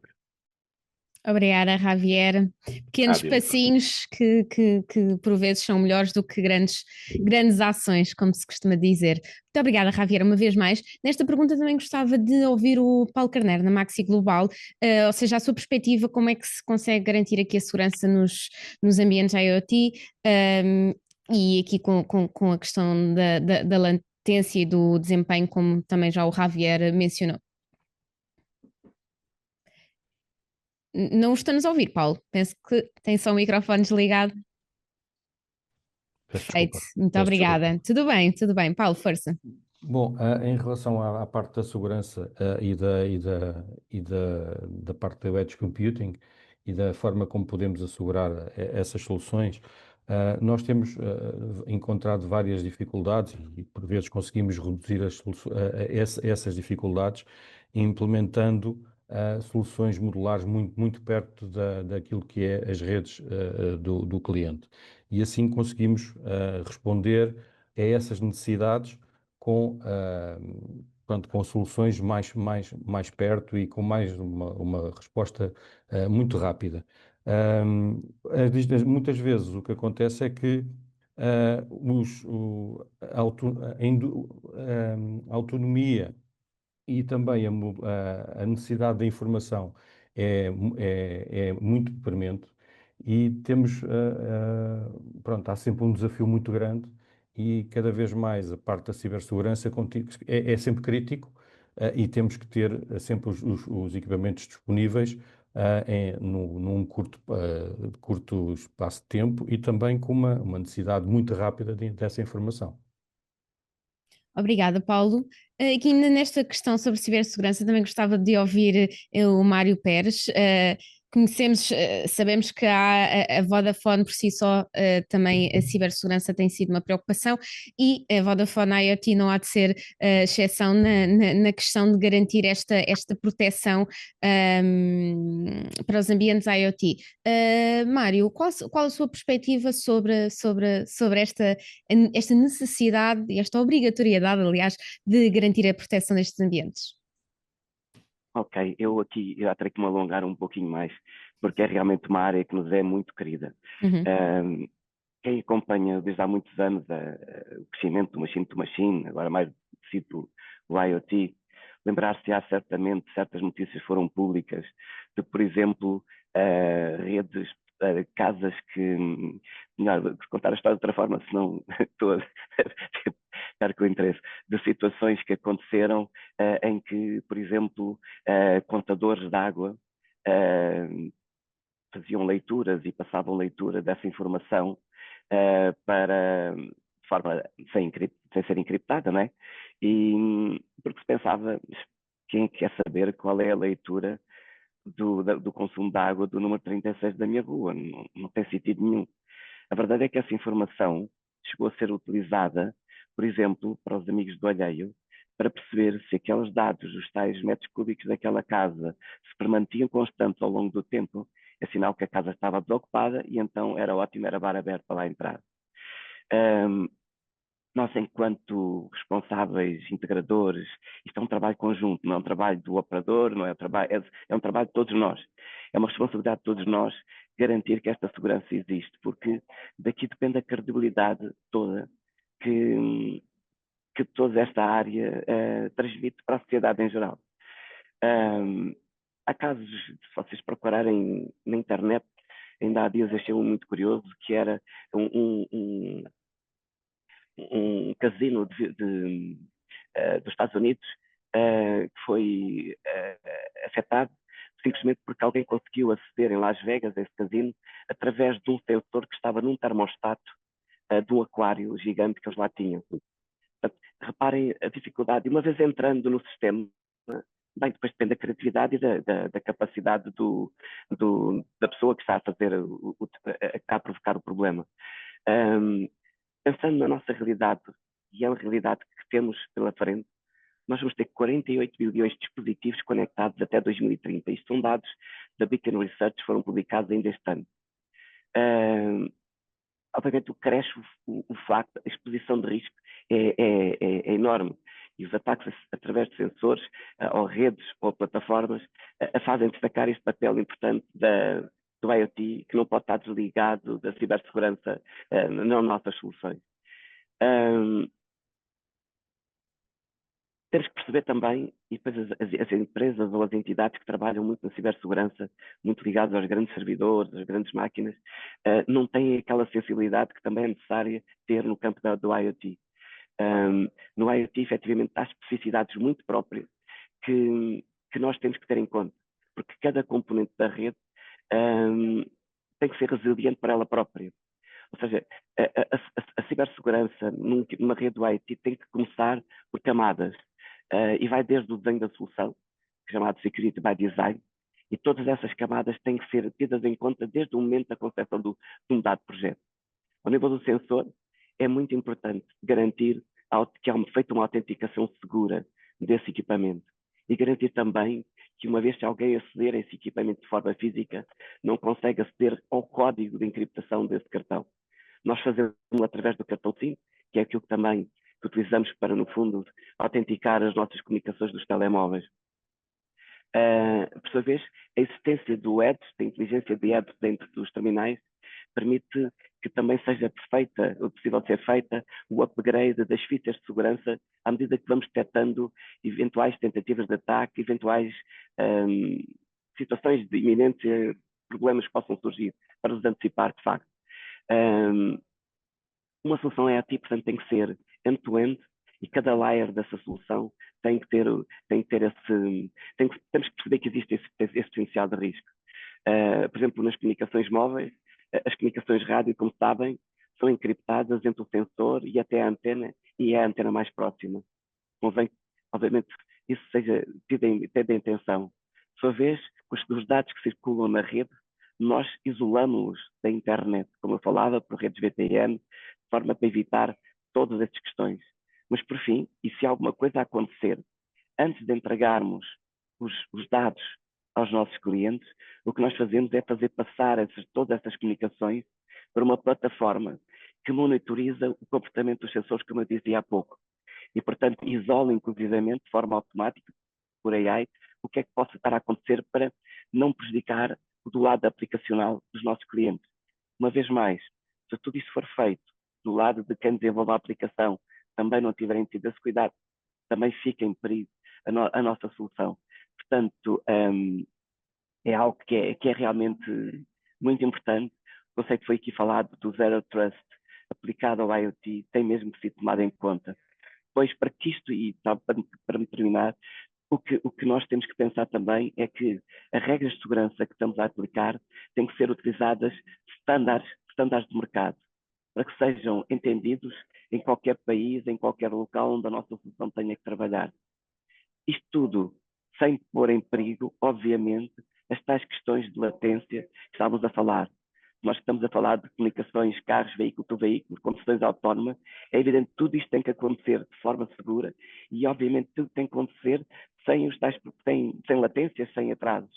Obrigada, Javier. Pequenos passinhos que por vezes são melhores do que grandes ações, como se costuma dizer. Muito obrigada, Javier, uma vez mais. Nesta pergunta também gostava de ouvir o Paulo Carneiro, na Maxi Global, ou seja, a sua perspectiva, como é que se consegue garantir aqui a segurança nos ambientes IoT, e aqui com a questão da latência e do desempenho, como também já o Javier mencionou. Não estamos a ouvir, Paulo. Penso que tem só o microfone desligado. Perfeito, muito obrigada. Tudo bem. Paulo, força. Bom, em relação à parte da segurança e da parte do edge computing e da forma como podemos assegurar essas soluções, nós temos encontrado várias dificuldades e por vezes conseguimos reduzir essas dificuldades implementando soluções modulares muito perto daquilo que é as redes do cliente. E assim conseguimos responder a essas necessidades com soluções mais perto e com mais uma resposta muito rápida. Muitas vezes o que acontece é que a autonomia e também a necessidade da informação é muito premente e temos, há sempre um desafio muito grande e cada vez mais a parte da cibersegurança é sempre crítico e temos que ter sempre os equipamentos disponíveis num curto espaço de tempo e também com uma necessidade muito rápida dessa informação. Obrigada, Paulo. Aqui ainda nesta questão sobre cibersegurança também gostava de ouvir o Mário Pérez. Sabemos que a Vodafone por si só, também a cibersegurança tem sido uma preocupação e a Vodafone IoT não há de ser exceção na questão de garantir esta proteção para os ambientes IoT. Mário, qual a sua perspectiva sobre esta necessidade e esta obrigatoriedade, aliás, de garantir a proteção destes ambientes? Ok, eu já terei que me alongar um pouquinho mais, porque é realmente uma área que nos é muito querida. Quem acompanha desde há muitos anos o crescimento do machine-to-machine, agora mais cito o IoT, lembrar-se-á certamente, certas notícias foram públicas, de, por exemplo, redes, casas que... Melhor, contar a história de outra forma, senão estou a ficar com o interesse, de situações que aconteceram em que, por exemplo, contadores de água faziam leituras e passavam leitura dessa informação de forma sem ser encriptada, não é? E porque se pensava, quem quer saber qual é a leitura do consumo de água do número 36 da minha rua? Não tem sentido nenhum. A verdade é que essa informação chegou a ser utilizada, por exemplo, para os amigos do alheio, para perceber se aqueles dados, os tais metros cúbicos daquela casa, se permaneciam constantes ao longo do tempo, é sinal que a casa estava desocupada e então era ótimo, era bar aberto para lá entrar. Nós, enquanto responsáveis, integradores, isto é um trabalho conjunto, não é um trabalho do operador, não é um trabalho, é um trabalho de todos nós. É uma responsabilidade de todos nós garantir que esta segurança existe, porque daqui depende a credibilidade toda que toda esta área transmite para a sociedade em geral. Há casos, se vocês procurarem na internet, ainda há dias achei um muito curioso, que era um casino dos Estados Unidos que foi afetado simplesmente porque alguém conseguiu aceder em Las Vegas a esse casino através de um sensor que estava num termostato de um aquário gigante que eles lá tinham. Portanto, reparem a dificuldade. E uma vez entrando no sistema, bem, depois depende da criatividade e da capacidade da pessoa que está a fazer, que está a provocar o problema. Pensando na nossa realidade, e é uma realidade que temos pela frente, nós vamos ter 48 bilhões de dispositivos conectados até 2030. Isto são dados da Beacon Research, foram publicados ainda este ano. Obviamente, cresce o facto, a exposição de risco é enorme. E os ataques através de sensores, ou redes, ou plataformas, fazem destacar este papel importante do IoT, que não pode estar desligado da cibersegurança nas nossas soluções. Temos que perceber também, e depois as empresas ou as entidades que trabalham muito na cibersegurança, muito ligadas aos grandes servidores, às grandes máquinas, não têm aquela sensibilidade que também é necessária ter no campo do IoT. No IoT, efetivamente, há especificidades muito próprias que nós temos que ter em conta, porque cada componente da rede tem que ser resiliente para ela própria. Ou seja, a cibersegurança numa rede do IoT tem que começar por camadas. E vai desde o desenho da solução, chamado Security by Design, e todas essas camadas têm que ser tidas em conta desde o momento da concepção de um dado projeto. Ao nível do sensor, é muito importante garantir que é feita uma autenticação segura desse equipamento e garantir também que, uma vez que alguém aceder a esse equipamento de forma física, não consegue aceder ao código de encriptação desse cartão. Nós fazemos através do cartão SIM, que é aquilo que também que utilizamos para, no fundo, autenticar as nossas comunicações dos telemóveis. Por sua vez, a existência do Edge, da inteligência de Edge dentro dos terminais, permite que também seja possível ser feita o upgrade das features de segurança à medida que vamos detectando eventuais tentativas de ataque, eventuais situações de iminência, problemas que possam surgir, para nos antecipar, de facto. Uma solução IoT, portanto, tem que ser end-to-end e cada layer dessa solução tem que ter esse... temos que perceber que existe esse potencial de risco. Por exemplo, nas comunicações móveis, as comunicações rádio, como sabem, são encriptadas entre o sensor e até a antena, e é a antena mais próxima. Convém, obviamente, isso seja tido em atenção. Por sua vez, os dados que circulam na rede, nós isolamos-los da internet, como eu falava, por redes VPN, de forma para evitar todas estas questões. Mas, por fim, e se alguma coisa acontecer, antes de entregarmos os dados aos nossos clientes, o que nós fazemos é fazer passar todas essas comunicações para uma plataforma que monitoriza o comportamento dos sensores, como eu dizia há pouco. E, portanto, isola, inclusivamente, de forma automática, por AI, o que é que possa estar a acontecer para não prejudicar do lado aplicacional dos nossos clientes. Uma vez mais, se tudo isso for feito do lado de quem desenvolve a aplicação, também não tiverem tido esse cuidado, também fica em perigo a nossa solução. Portanto, é algo que é realmente muito importante. O conceito que foi aqui falado do Zero Trust aplicado ao IoT tem mesmo que ser tomado em conta. Pois, para que isto, e para me terminar, o que nós temos que pensar também é que as regras de segurança que estamos a aplicar têm que ser utilizadas estándares de mercado, para que sejam entendidos em qualquer país, em qualquer local onde a nossa solução tenha que trabalhar. Isto tudo sem pôr em perigo, obviamente, as tais questões de latência que estávamos a falar. Nós estamos a falar de comunicações, carros, veículo to veículo, conduções autónomas, é evidente que tudo isto tem que acontecer de forma segura e, obviamente, tudo tem que acontecer sem latências, sem atrasos.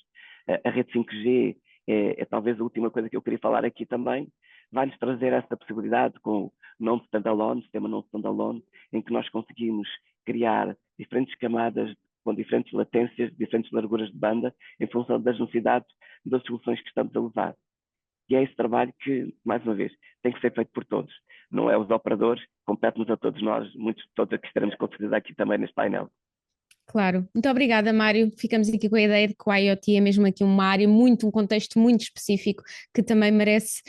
A rede 5G é talvez a última coisa que eu queria falar aqui também, vai-nos trazer essa possibilidade com o non-standalone, sistema non-standalone, em que nós conseguimos criar diferentes camadas com diferentes latências, diferentes larguras de banda, em função das necessidades das soluções que estamos a levar. E é esse trabalho que, mais uma vez, tem que ser feito por todos. Não é os operadores, compete-nos a todos nós, muitos de todos que estaremos com certeza aqui também neste painel. Claro, muito obrigada, Mário. Ficamos aqui com a ideia de que o IoT é mesmo aqui uma área um contexto muito específico que também merece,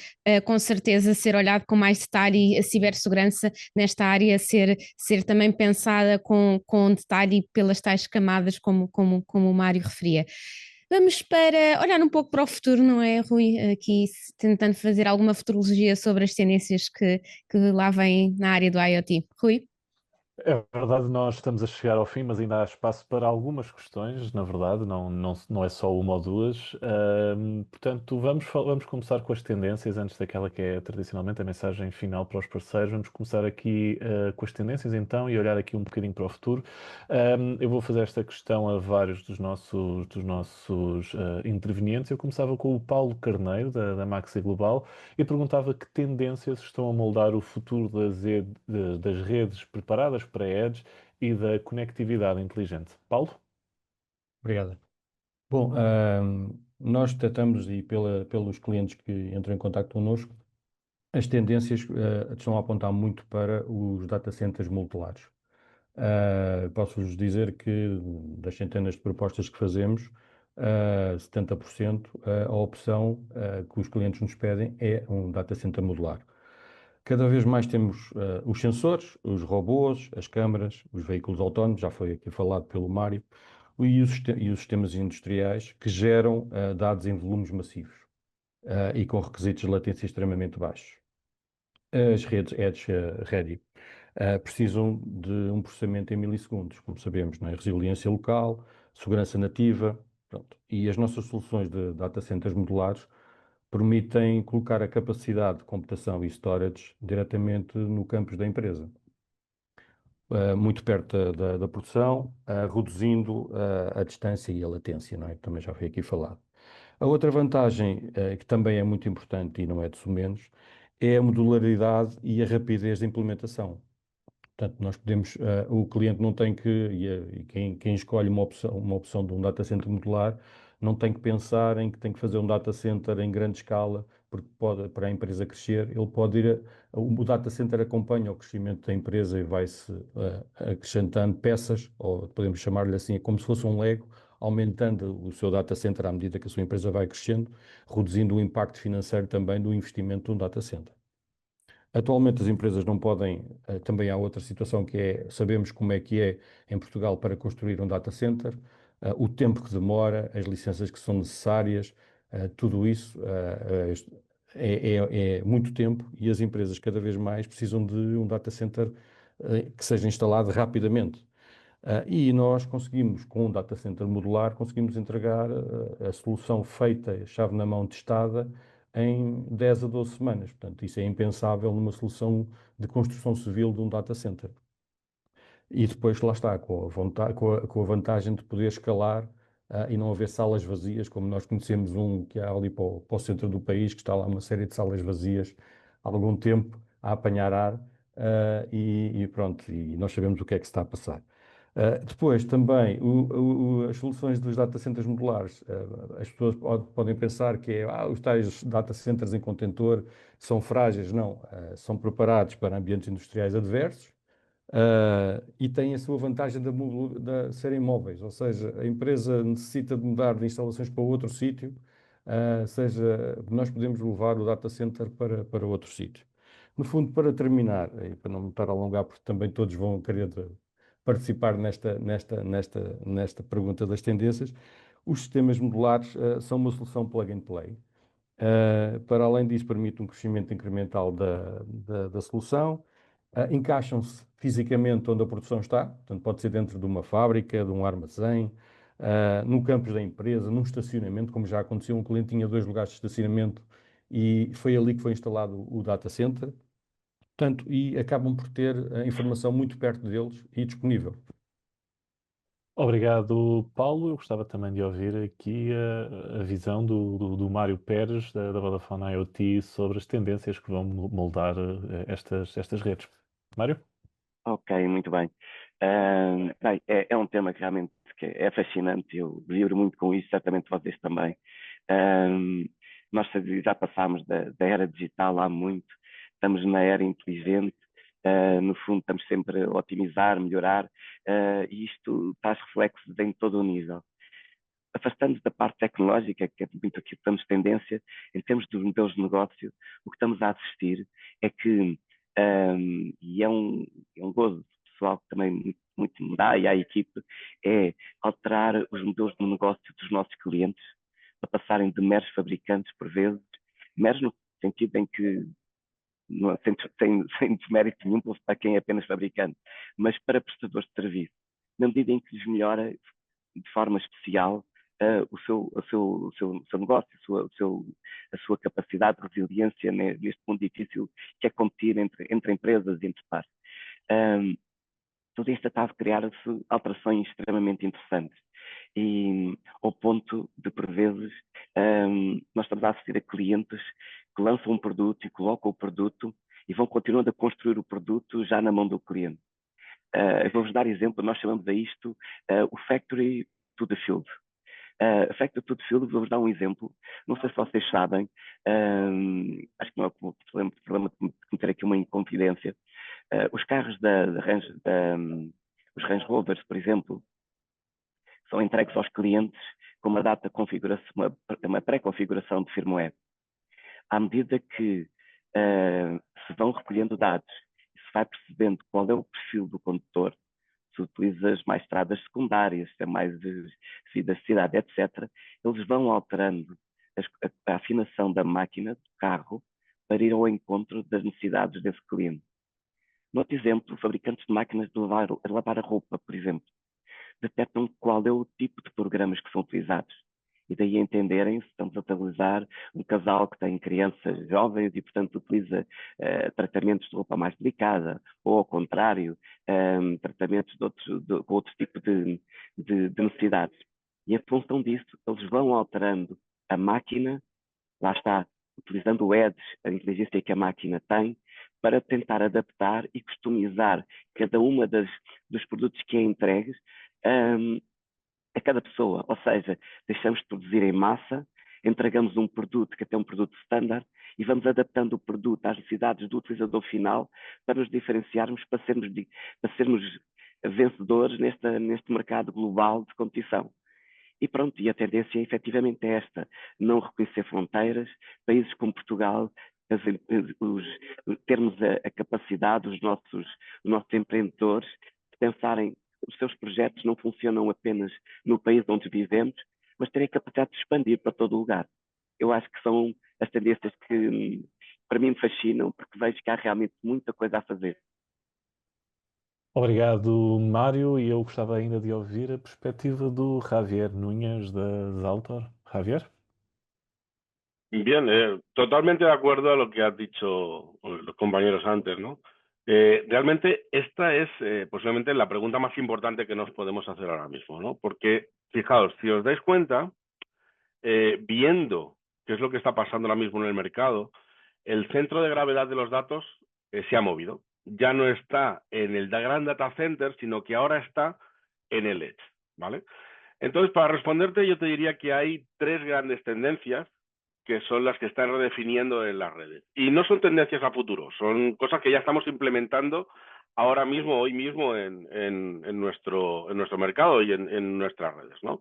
com certeza, ser olhado com mais detalhe e a cibersegurança nesta área ser também pensada com detalhe pelas tais camadas como o Mário referia. Vamos olhar um pouco para o futuro, não é, Rui? Aqui tentando fazer alguma futurologia sobre as tendências que lá vêm na área do IoT. Rui? É verdade, nós estamos a chegar ao fim, mas ainda há espaço para algumas questões, na verdade, não é só uma ou duas. Portanto, vamos começar com as tendências, antes daquela que é tradicionalmente a mensagem final para os parceiros. Vamos começar aqui com as tendências, então, e olhar aqui um bocadinho para o futuro. Eu vou fazer esta questão a vários dos nossos intervenientes. Eu começava com o Paulo Carneiro, da Maxi Global, e perguntava que tendências estão a moldar o futuro das redes preparadas para Edge e da conectividade inteligente. Paulo? Obrigado. Bom, nós detectamos, e pelos clientes que entram em contato connosco, as tendências estão a apontar muito para os data centers modulares. Posso-vos dizer que das centenas de propostas que fazemos, 70% a opção que os clientes nos pedem é um data center modular. Cada vez mais temos os sensores, os robôs, as câmaras, os veículos autónomos, já foi aqui falado pelo Mário, e os sistemas industriais que geram dados em volumes massivos e com requisitos de latência extremamente baixos. As redes Edge Ready precisam de um processamento em milissegundos, como sabemos, não é? Resiliência local, segurança nativa, pronto. E as nossas soluções de data centers modulares permitem colocar a capacidade de computação e storage diretamente no campus da empresa, muito perto da produção, reduzindo a distância e a latência, não é? Que também já foi aqui falado. A outra vantagem, que também é muito importante e não é de menos, é a modularidade e a rapidez de implementação. Portanto, nós podemos, o cliente não tem que, e quem escolhe uma opção de um data center modular, não tem que pensar em que tem que fazer um data center em grande escala, porque para a empresa crescer, ele pode o data center acompanha o crescimento da empresa e vai-se acrescentando peças, ou podemos chamar-lhe assim, como se fosse um Lego, aumentando o seu data center à medida que a sua empresa vai crescendo, reduzindo o impacto financeiro também do investimento de um data center. Atualmente as empresas não podem, também há outra situação que é, sabemos como é que é em Portugal para construir um data center, o tempo que demora, as licenças que são necessárias, tudo isso é muito tempo e as empresas cada vez mais precisam de um data center que seja instalado rapidamente. E nós conseguimos, com um data center modular, conseguimos entregar a solução feita, chave na mão, testada, em 10 a 12 semanas. Portanto, isso é impensável numa solução de construção civil de um data center. E depois, lá está, com a vantagem de poder escalar e não haver salas vazias, como nós conhecemos um que há ali para o centro do país, que está lá uma série de salas vazias há algum tempo a apanhar ar e pronto, e nós sabemos o que é que se está a passar. Depois, também, as soluções dos data centers modulares, as pessoas podem pensar que os tais data centers em contentor são frágeis. Não, são preparados para ambientes industriais adversos e têm a sua vantagem de serem móveis, ou seja, a empresa necessita de mudar de instalações para outro sítio, nós podemos levar o data center para outro sítio. No fundo, para terminar, e para não me estar a alongar, porque também todos vão querer participar nesta pergunta das tendências, os sistemas modulares são uma solução plug and play. Para além disso, permite um crescimento incremental da solução, encaixam-se fisicamente onde a produção está, portanto pode ser dentro de uma fábrica, de um armazém, no campus da empresa, num estacionamento, como já aconteceu, um cliente tinha 2 lugares de estacionamento e foi ali que foi instalado o data center. Portanto, e acabam por ter a informação muito perto deles e disponível. Obrigado, Paulo. Eu gostava também de ouvir aqui a visão do Mário Pérez, da Vodafone IoT, sobre as tendências que vão moldar estas redes. Mário? Ok, muito bem. Bem, é um tema que realmente é fascinante, eu vibro muito com isso, certamente vocês também. Nós já passámos da era digital há muito, estamos na era inteligente, no fundo estamos sempre a otimizar, melhorar, e isto traz reflexos em todo o nível. Afastando da parte tecnológica, que é muito aquilo que estamos tendência, em termos dos modelos de negócio, o que estamos a assistir é que, e é um gozo pessoal que também muito me dá e à equipe, é alterar os modelos de negócio dos nossos clientes, para passarem de meros fabricantes, por vezes, meros no sentido em que, não, sem desmérito nenhum para quem é apenas fabricante, mas para prestadores de serviço, na medida em que lhes melhora de forma especial o seu negócio, a sua capacidade de resiliência neste mundo difícil que é competir entre empresas e entre pares. Tudo isto está a criar-se alterações extremamente interessantes e ao ponto de, por vezes, nós estamos a assistir a clientes que lançam um produto e colocam o produto e vão continuando a construir o produto já na mão do cliente. Eu vou-vos dar exemplo, nós chamamos a isto o Factory to the Field. Factory to the Field, vou-vos dar um exemplo. Não sei se vocês sabem, acho que não é problema de cometer aqui uma inconfidência. Os carros os Range Rovers, por exemplo, são entregues aos clientes com uma data de configuração, uma pré-configuração de firmware. À medida que se vão recolhendo dados e se vai percebendo qual é o perfil do condutor, se utilizas mais estradas secundárias, se é mais vida de cidade, etc., eles vão alterando a afinação da máquina, do carro, para ir ao encontro das necessidades desse cliente. Noutro exemplo, fabricantes de máquinas de lavar a roupa, por exemplo, detectam qual é o tipo de programas que são utilizados. E daí entenderem se estamos a utilizar um casal que tem crianças jovens e, portanto, utiliza tratamentos de roupa mais delicada, ou, ao contrário, tratamentos com outro tipo de necessidades. E em função disso, eles vão alterando a máquina, lá está, utilizando o Edge, a inteligência que a máquina tem, para tentar adaptar e customizar cada uma dos produtos que é entregues a cada pessoa. Ou seja, deixamos de produzir em massa, entregamos um produto que até é um produto standard e vamos adaptando o produto às necessidades do utilizador final para nos diferenciarmos, para sermos vencedores neste mercado global de competição. E pronto, e a tendência efetivamente é esta, não reconhecer fronteiras, países como Portugal, termos a capacidade, os nossos empreendedores, de pensarem os seus projetos não funcionam apenas no país onde vivemos, mas terem a capacidade de expandir para todo o lugar. Eu acho que são as tendências que para mim me fascinam, porque vejo que há realmente muita coisa a fazer. Obrigado, Mário, e eu gostava ainda de ouvir a perspectiva do Javier Núñez da Zaltor. Javier? Bien, totalmente de acuerdo a lo que han dicho los compañeros antes, ¿no? Realmente esta es posiblemente la pregunta más importante que nos podemos hacer ahora mismo, ¿no? Porque, fijaos, si os dais cuenta, viendo qué es lo que está pasando ahora mismo en el mercado, el centro de gravedad de los datos se ha movido. Ya no está en el gran data center, sino que ahora está en el edge, ¿vale? Entonces, para responderte, yo te diría que hay 3 grandes tendencias que son las que están redefiniendo en las redes. Y no son tendencias a futuro, son cosas que ya estamos implementando ahora mismo, hoy mismo, en nuestro mercado y en nuestras redes, ¿no?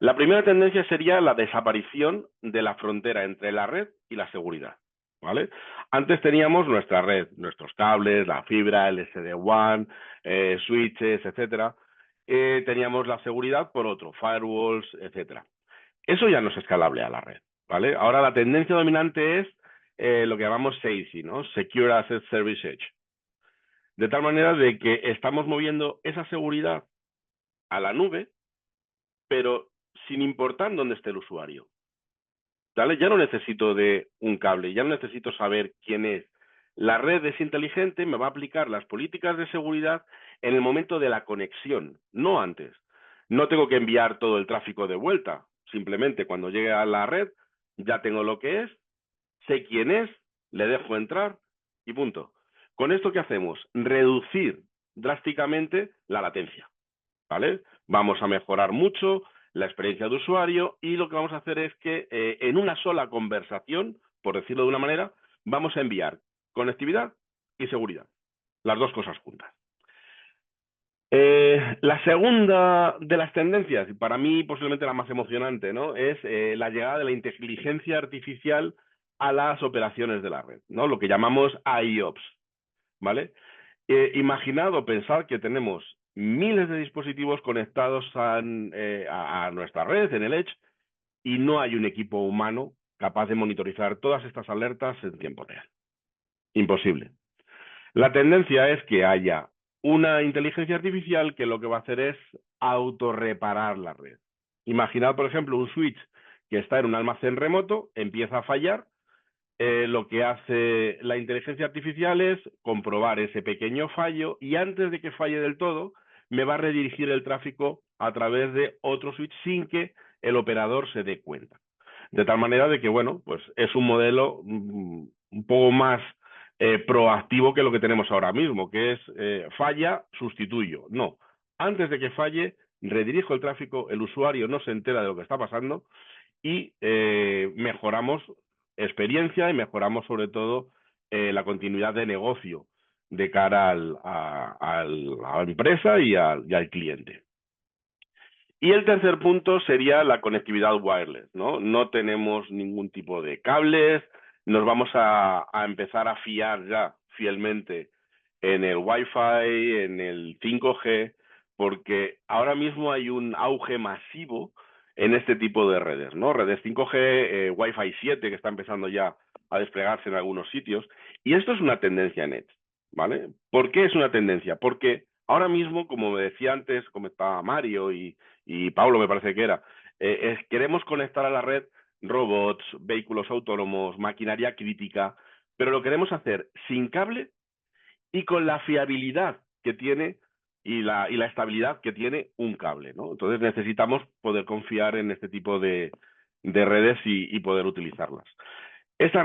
La primera tendencia sería la desaparición de la frontera entre la red y la seguridad, ¿vale? Antes teníamos nuestra red, nuestros cables, la fibra, el SD-WAN, switches, etcétera. Teníamos la seguridad por otro, firewalls, etcétera. Eso ya no es escalable a la red, ¿vale? Ahora la tendencia dominante es lo que llamamos SASE, ¿no? Secure Asset Service Edge. De tal manera de que estamos moviendo esa seguridad a la nube, pero sin importar dónde esté el usuario. ¿Vale? Ya no necesito de un cable, ya no necesito saber quién es. La red es inteligente, me va a aplicar las políticas de seguridad en el momento de la conexión, no antes. No tengo que enviar todo el tráfico de vuelta. Simplemente cuando llegue a la red, ya tengo lo que es, sé quién es, le dejo entrar y punto. ¿Con esto qué hacemos? Reducir drásticamente la latencia. ¿Vale? Vamos a mejorar mucho la experiencia de usuario y lo que vamos a hacer es que en una sola conversación, por decirlo de una manera, vamos a enviar conectividad y seguridad, las dos cosas juntas. La segunda de las tendencias, y para mí posiblemente la más emocionante, ¿no? Es la llegada de la inteligencia artificial a las operaciones de la red, ¿no? Lo que llamamos IOPS, ¿vale? Imaginad o pensad que tenemos miles de dispositivos conectados a nuestra red, en el Edge, y no hay un equipo humano capaz de monitorizar todas estas alertas en tiempo real. Imposible. La tendencia es que haya una inteligencia artificial que lo que va a hacer es autorreparar la red. Imaginad, por ejemplo, un switch que está en un almacén remoto, empieza a fallar, lo que hace la inteligencia artificial es comprobar ese pequeño fallo y antes de que falle del todo, me va a redirigir el tráfico a través de otro switch sin que el operador se dé cuenta. De tal manera de que, bueno, pues es un modelo un poco más proactivo que lo que tenemos ahora mismo, que es falla, sustituyo. No, antes de que falle, redirijo el tráfico, el usuario no se entera de lo que está pasando y mejoramos experiencia y mejoramos sobre todo la continuidad de negocio de cara a la empresa y al cliente. Y el tercer punto sería la conectividad wireless, ¿no? No tenemos ningún tipo de cables, nos vamos a empezar a fiar ya fielmente en el Wi-Fi, en el 5G, porque ahora mismo hay un auge masivo en este tipo de redes, ¿no? Redes 5G, Wi-Fi 7, que está empezando ya a desplegarse en algunos sitios, y esto es una tendencia en Edge, ¿vale? ¿Por qué es una tendencia? Porque ahora mismo, como me decía antes, comentaba Mario y Pablo me parece que era, queremos conectar a la red robots, vehículos autónomos, maquinaria crítica, pero lo queremos hacer sin cable y con la fiabilidad que tiene y la estabilidad que tiene un cable, ¿no? Entonces necesitamos poder confiar en este tipo de redes y poder utilizarlas. Estas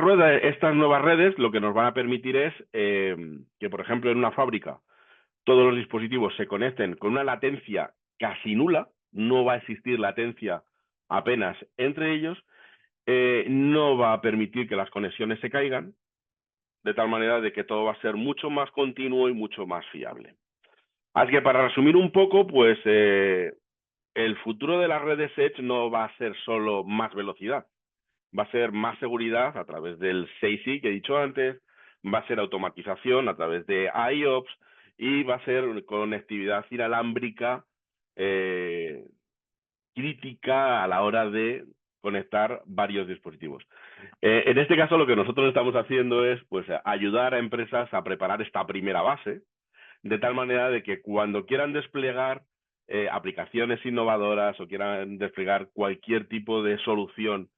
nuevas redes lo que nos van a permitir es que, por ejemplo, en una fábrica todos los dispositivos se conecten con una latencia casi nula, no va a existir latencia apenas entre ellos, no va a permitir que las conexiones se caigan, de tal manera de que todo va a ser mucho más continuo y mucho más fiable. Así que para resumir un poco, pues el futuro de las redes Edge no va a ser solo más velocidad, va a ser más seguridad a través del 6i que he dicho antes, va a ser automatización a través de IOPS y va a ser conectividad inalámbrica crítica a la hora de conectar varios dispositivos. En este caso, lo que nosotros estamos haciendo es pues, ayudar a empresas a preparar esta primera base, de tal manera de que cuando quieran desplegar aplicaciones innovadoras o quieran desplegar cualquier tipo de solución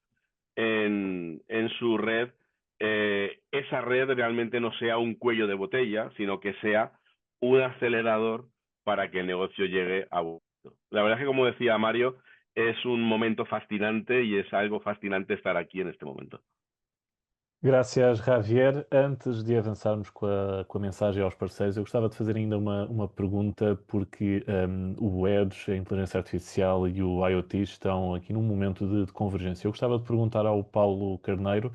en su red, esa red realmente no sea un cuello de botella, sino que sea un acelerador para que el negocio llegue a buen puerto. La verdad es que, como decía Mario, es un momento fascinante y es algo fascinante estar aquí en este momento. Graças, Javier. Antes de avançarmos com a mensagem aos parceiros, eu gostava de fazer ainda uma pergunta, porque o Edge, a inteligência artificial e o IoT estão aqui num momento de convergência. Eu gostava de perguntar ao Paulo Carneiro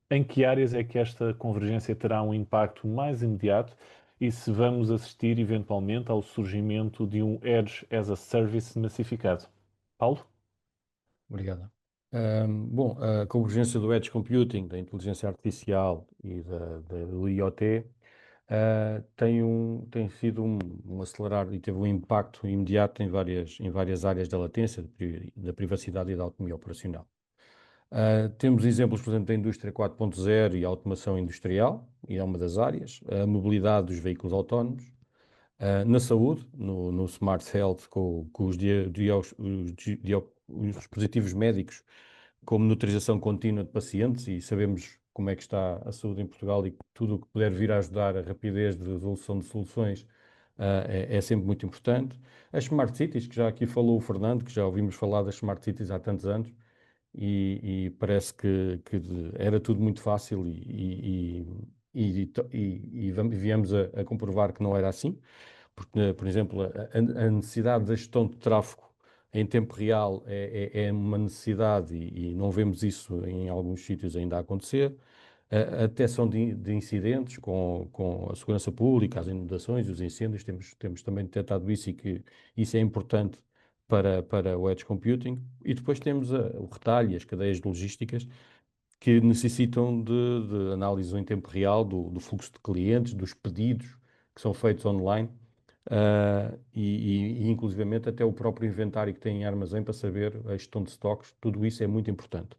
em que áreas é que esta convergência terá um impacto mais imediato e se vamos assistir eventualmente ao surgimento de um Edge as a Service massificado. Paulo? Obrigado. Bom, a convergência do Edge Computing, da inteligência artificial e do IoT tem sido um acelerar e teve um impacto imediato em várias áreas da latência, da privacidade e da autonomia operacional. Temos exemplos, por exemplo, da indústria 4.0 e a automação industrial, e é uma das áreas, a mobilidade dos veículos autónomos, Na saúde, no Smart Health, com os os dispositivos médicos, como monitorização contínua de pacientes, e sabemos como é que está a saúde em Portugal, e tudo o que puder vir a ajudar a rapidez de resolução de soluções é sempre muito importante. As Smart Cities, que já aqui falou o Fernando, que já ouvimos falar das Smart Cities há tantos anos, e parece que era tudo muito fácil, e viemos a comprovar que não era assim, porque, por exemplo, a necessidade da gestão de tráfego em tempo real é uma necessidade, e não vemos isso em alguns sítios ainda a acontecer. A detecção de incidentes com a segurança pública, as inundações, os incêndios, temos também detectado isso, e que isso é importante para o edge computing. E depois temos o retalho e as cadeias logísticas, que necessitam de análise em tempo real do fluxo de clientes, dos pedidos que são feitos online, e inclusivamente até o próprio inventário que tem em armazém, para saber a gestão de estoques. Tudo isso é muito importante.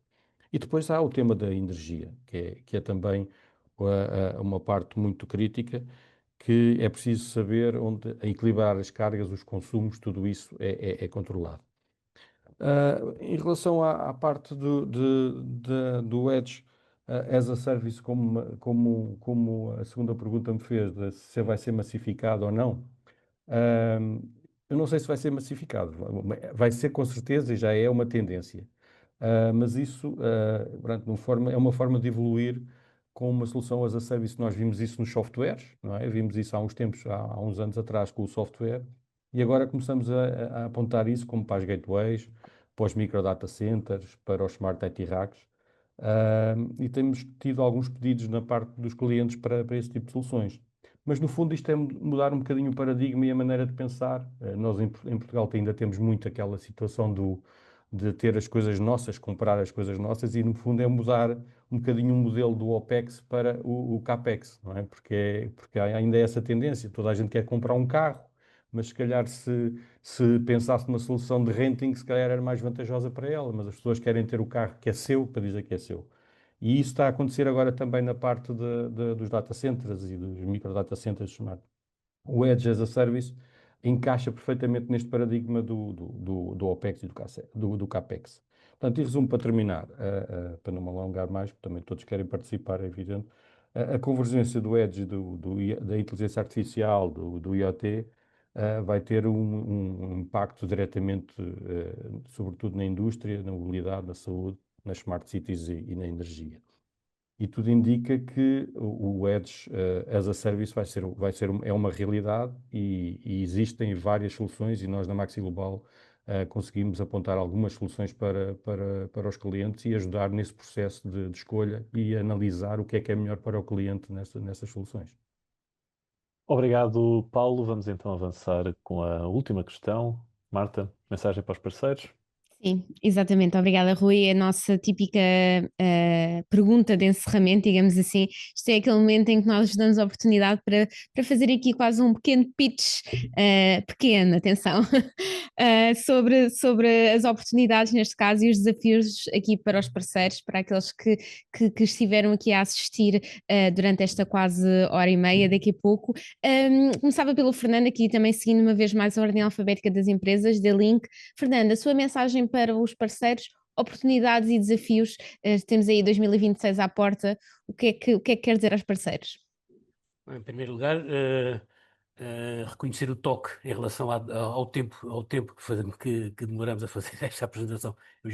E depois há o tema da energia, que é também uma parte muito crítica, que é preciso saber onde equilibrar as cargas, os consumos. Tudo isso é controlado. Em relação à parte do Edge as a Service, como a segunda pergunta me fez, de se vai ser massificado ou não, eu não sei se vai ser massificado. Vai ser, com certeza, e já é uma tendência. Mas isso, pronto, é uma forma de evoluir com uma solução as a Service. Nós vimos isso nos softwares, não é? Vimos isso há uns tempos, há uns anos atrás, com o software, e agora começamos a apontar isso como para as gateways, para os micro data centers, para os smart IT racks, e temos tido alguns pedidos na parte dos clientes para esse tipo de soluções. Mas, no fundo, isto é mudar um bocadinho o paradigma e a maneira de pensar. Nós, em Portugal, ainda temos muito aquela situação de ter as coisas nossas, comprar as coisas nossas, e, no fundo, é mudar um bocadinho o modelo do OPEX para o CAPEX, não é? Porque ainda é essa tendência. Toda a gente quer comprar um carro, mas se calhar se pensasse numa solução de renting, se calhar era mais vantajosa para ela, mas as pessoas querem ter o carro que é seu, para dizer que é seu. E isso está a acontecer agora também na parte dos data centers e dos micro data centers chamados. O Edge as a Service encaixa perfeitamente neste paradigma do OPEX e do CAPEX. Portanto, em resumo, para terminar, para não me alongar mais, porque também todos querem participar, é evidente, a convergência do Edge, da inteligência artificial, do IoT, vai ter um impacto diretamente, sobretudo na indústria, na mobilidade, na saúde, nas smart cities e na energia. E tudo indica que o Edge as a Service é uma realidade, e existem várias soluções, e nós na Maxi Global conseguimos apontar algumas soluções para os clientes e ajudar nesse processo de escolha, e analisar o que é melhor para o cliente nessas soluções. Obrigado, Paulo. Vamos então avançar com a última questão. Marta, mensagem para os parceiros? Sim, exatamente. Obrigada, Rui. A nossa típica pergunta de encerramento, digamos assim, isto é aquele momento em que nós damos a oportunidade para fazer aqui quase um pequeno pitch, pequeno, atenção, sobre as oportunidades neste caso e os desafios aqui para os parceiros, para aqueles que estiveram aqui a assistir durante esta quase hora e meia, daqui a pouco. Começava pelo Fernando, aqui também seguindo uma vez mais a ordem alfabética das empresas, da Link. Fernando, a sua mensagem para os parceiros, oportunidades e desafios. Temos aí 2026 à porta. O que é que quer dizer aos parceiros? Em primeiro lugar, reconhecer o toque em relação ao tempo que demoramos a fazer esta apresentação. Eu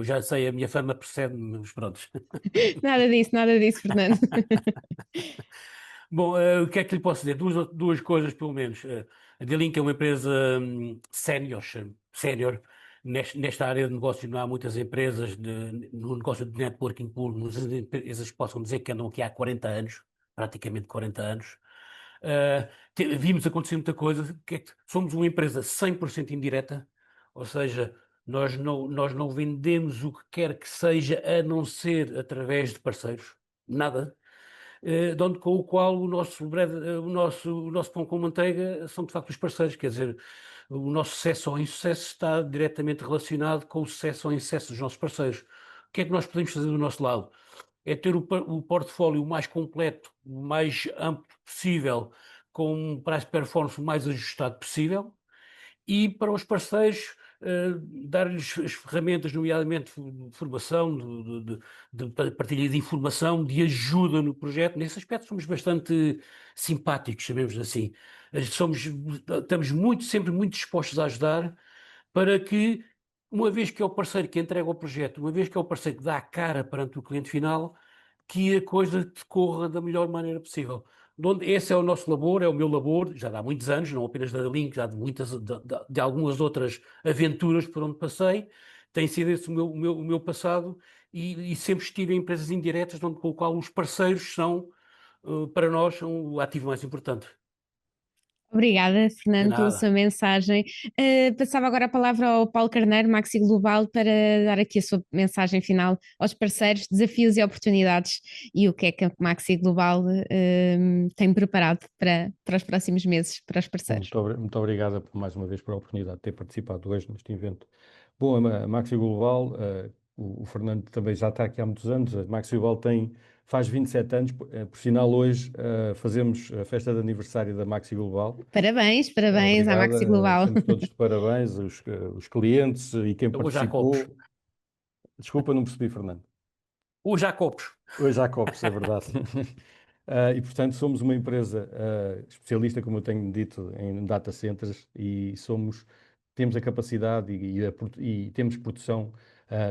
já sei, a minha fama precede-me, mas pronto. Nada disso, Fernando. Bom, o que é que lhe posso dizer? Duas coisas, pelo menos. A D-Link é uma empresa sénior. Nesta área de negócios não há muitas empresas no negócio de networking pool, muitas empresas que possam dizer que andam aqui há 40 anos, praticamente 40 anos. Vimos acontecer muita coisa, somos uma empresa 100% indireta, ou seja, nós não vendemos o que quer que seja, a não ser através de parceiros, nada. Com o qual o nosso pão com manteiga são de facto os parceiros, quer dizer, o nosso sucesso ou insucesso está diretamente relacionado com o sucesso ou insucesso dos nossos parceiros. O que é que nós podemos fazer do nosso lado? É ter o portfólio mais completo, o mais amplo possível, com um price performance o mais ajustado possível, e para os parceiros dar-lhes as ferramentas, nomeadamente de formação, de partilha de informação, de ajuda no projeto. Nesse aspecto somos bastante simpáticos, sabemos assim. Estamos sempre muito dispostos a ajudar para que, uma vez que é o parceiro que entrega o projeto, uma vez que é o parceiro que dá a cara perante o cliente final, que a coisa decorra da melhor maneira possível. Esse é o nosso labor, é o meu labor, já há muitos anos, não apenas da Link, já de algumas outras aventuras por onde passei. Tem sido esse o meu passado, e sempre estive em empresas indiretas, com o qual os parceiros são, para nós, o ativo mais importante. Obrigada, De Fernando, pela nada. sua mensagem. Passava agora a palavra ao Paulo Carneiro, Maxi Global, para dar aqui a sua mensagem final aos parceiros, desafios e oportunidades, e o que é que a Maxi Global tem preparado para os próximos meses, para os parceiros. Muito obrigado mais uma vez pela oportunidade de ter participado hoje neste evento. Bom, a Maxi Global, o Fernando também já está aqui há muitos anos. A Maxi Global faz 27 anos, por sinal hoje fazemos a festa de aniversário da Maxi Global. Parabéns à Maxi Global. Estamos todos de parabéns, os clientes e quem participou. Desculpa, não percebi, Fernando. Os Jacobos. Os Jacobos, é verdade. E, portanto, somos uma empresa especialista, como eu tenho dito, em data centers, e temos a capacidade e temos produção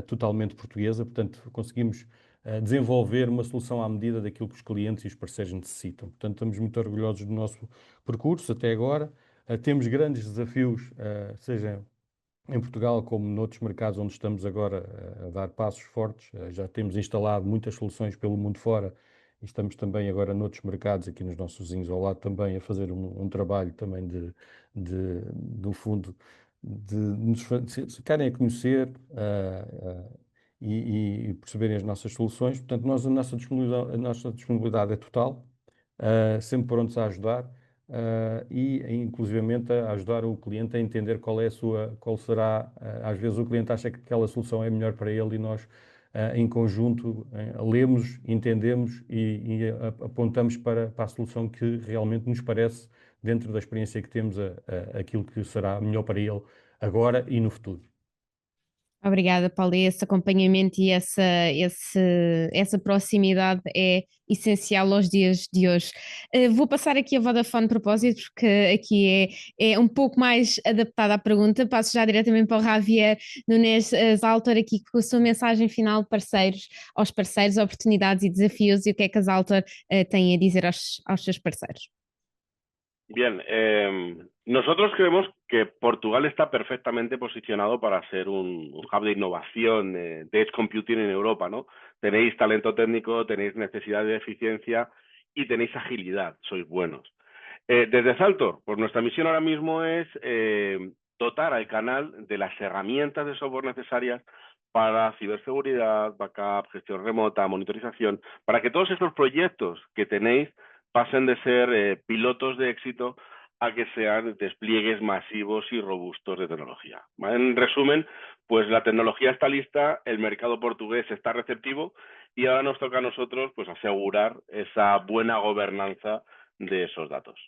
totalmente portuguesa, portanto, conseguimos desenvolver uma solução à medida daquilo que os clientes e os parceiros necessitam. Portanto, estamos muito orgulhosos do nosso percurso até agora. Temos grandes desafios, seja em Portugal, como noutros mercados onde estamos agora a dar passos fortes. Já temos instalado muitas soluções pelo mundo fora e estamos também agora noutros mercados, aqui nos nossos vizinhos ao lado, também a fazer um trabalho também no fundo, de nos ficarem a conhecer e perceberem as nossas soluções. Portanto, a nossa disponibilidade é total, sempre prontos a ajudar. E inclusivamente a ajudar o cliente a entender qual será, às vezes o cliente acha que aquela solução é melhor para ele e nós em conjunto lemos, entendemos e apontamos para a solução que realmente nos parece, dentro da experiência que temos, aquilo que será melhor para ele agora e no futuro. Obrigada, Paulo. Esse acompanhamento e essa proximidade é essencial aos dias de hoje. Vou passar aqui a Vodafone de propósito, porque aqui é um pouco mais adaptada à pergunta. Passo já diretamente para o Javier Nunes Zaltor, aqui com a sua mensagem final, aos parceiros, oportunidades e desafios, e o que é que a Zaltor tem a dizer aos seus parceiros. Bien, nosotros creemos que Portugal está perfectamente posicionado para ser un hub de innovación, de edge computing en Europa, ¿no? Tenéis talento técnico, tenéis necesidad de eficiencia y tenéis agilidad, sois buenos. Desde Saltor, pues nuestra misión ahora mismo es dotar al canal de las herramientas de software necesarias para ciberseguridad, backup, gestión remota, monitorización, para que todos estos proyectos que tenéis pasen de ser pilotos de éxito a que sean despliegues masivos y robustos de tecnología. En resumen, pues la tecnología está lista, el mercado portugués está receptivo y ahora nos toca a nosotros pues asegurar esa buena gobernanza de esos datos.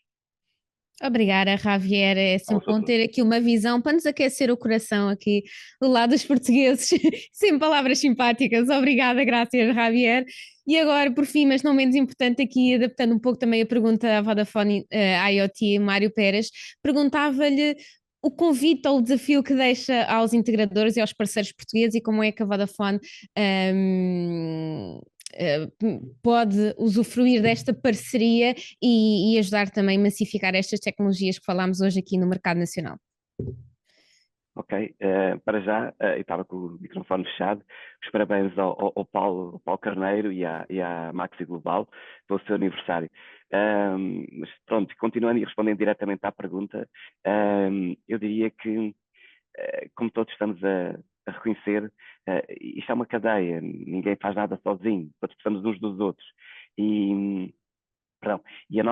Obrigada, Javier. É sempre bom ter aqui uma visão para nos aquecer o coração aqui do lado dos portugueses. Sem palavras simpáticas. Obrigada, graças, Javier. E agora, por fim, mas não menos importante, aqui adaptando um pouco também a pergunta à Vodafone IoT, Mário Pérez, perguntava-lhe o convite ou o desafio que deixa aos integradores e aos parceiros portugueses e como é que a Vodafone pode usufruir desta parceria e ajudar também a massificar estas tecnologias que falámos hoje aqui no mercado nacional. Ok, para já, eu estava com o microfone fechado, os parabéns ao Paulo Carneiro e à Maxi Global pelo seu aniversário. Mas pronto, continuando e respondendo diretamente à pergunta, eu diria que, como todos estamos a reconhecer, isto é uma cadeia, ninguém faz nada sozinho, todos precisamos uns dos outros. E o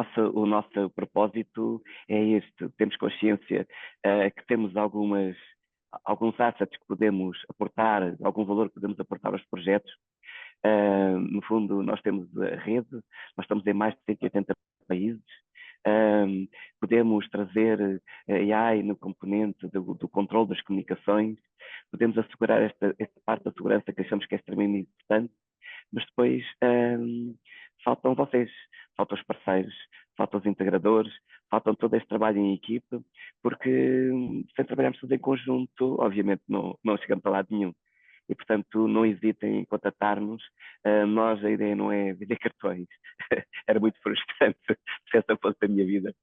nosso propósito é este: temos consciência que temos alguns assets que podemos aportar, algum valor que podemos aportar aos projetos. No fundo, nós temos a rede, nós estamos em mais de 180 países, podemos trazer AI no componente do controle das comunicações, podemos assegurar esta parte da segurança que achamos que é extremamente importante, mas depois faltam vocês, faltam os parceiros, faltam os integradores, faltam todo este trabalho em equipe, porque sem trabalharmos tudo em conjunto, obviamente não chegamos a lado nenhum. E, portanto, não hesitem em contatar-nos. Nós, a ideia não é vender cartões. Era muito frustrante se essa fosse a minha vida.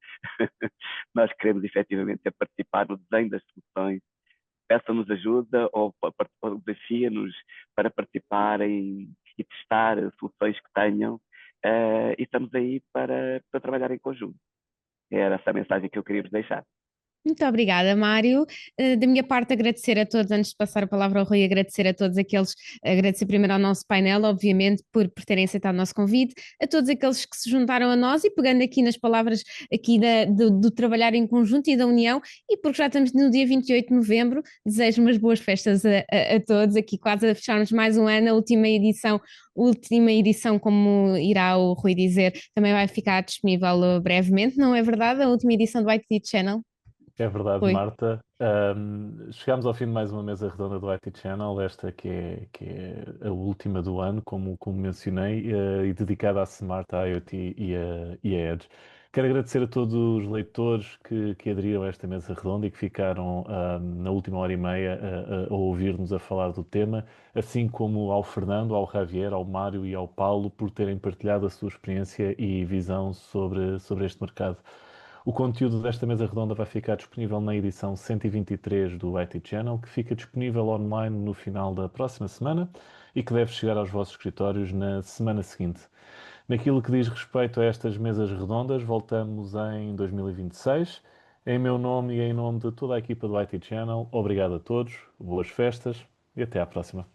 Nós queremos, efetivamente, participar no desenho das soluções. Peçam-nos ajuda ou desafiem-nos para participar e testar soluções que tenham. E estamos aí para trabalhar em conjunto. Era essa a mensagem que eu queria vos deixar. Muito obrigada, Mário. Da minha parte, agradecer a todos, antes de passar a palavra ao Rui, agradecer a todos aqueles, agradecer primeiro ao nosso painel, obviamente, por terem aceitado o nosso convite, a todos aqueles que se juntaram a nós e pegando aqui nas palavras aqui do trabalhar em conjunto e da união, e porque já estamos no dia 28 de novembro, desejo umas boas festas a todos, aqui quase a fecharmos mais um ano, a última edição, como irá o Rui dizer, também vai ficar disponível brevemente, não é verdade? A última edição do IT Channel. É verdade, Oi. Marta. Chegamos ao fim de mais uma mesa redonda do IT Channel, esta que é a última do ano, como mencionei, e dedicada à Smart IoT e a Edge. Quero agradecer a todos os leitores que aderiram a esta mesa redonda e que ficaram na última hora e meia a ouvir-nos a falar do tema, assim como ao Fernando, ao Javier, ao Mário e ao Paulo por terem partilhado a sua experiência e visão sobre este mercado. O conteúdo desta mesa redonda vai ficar disponível na edição 123 do IT Channel, que fica disponível online no final da próxima semana e que deve chegar aos vossos escritórios na semana seguinte. Naquilo que diz respeito a estas mesas redondas, voltamos em 2026. Em meu nome e em nome de toda a equipa do IT Channel, obrigado a todos, boas festas e até à próxima.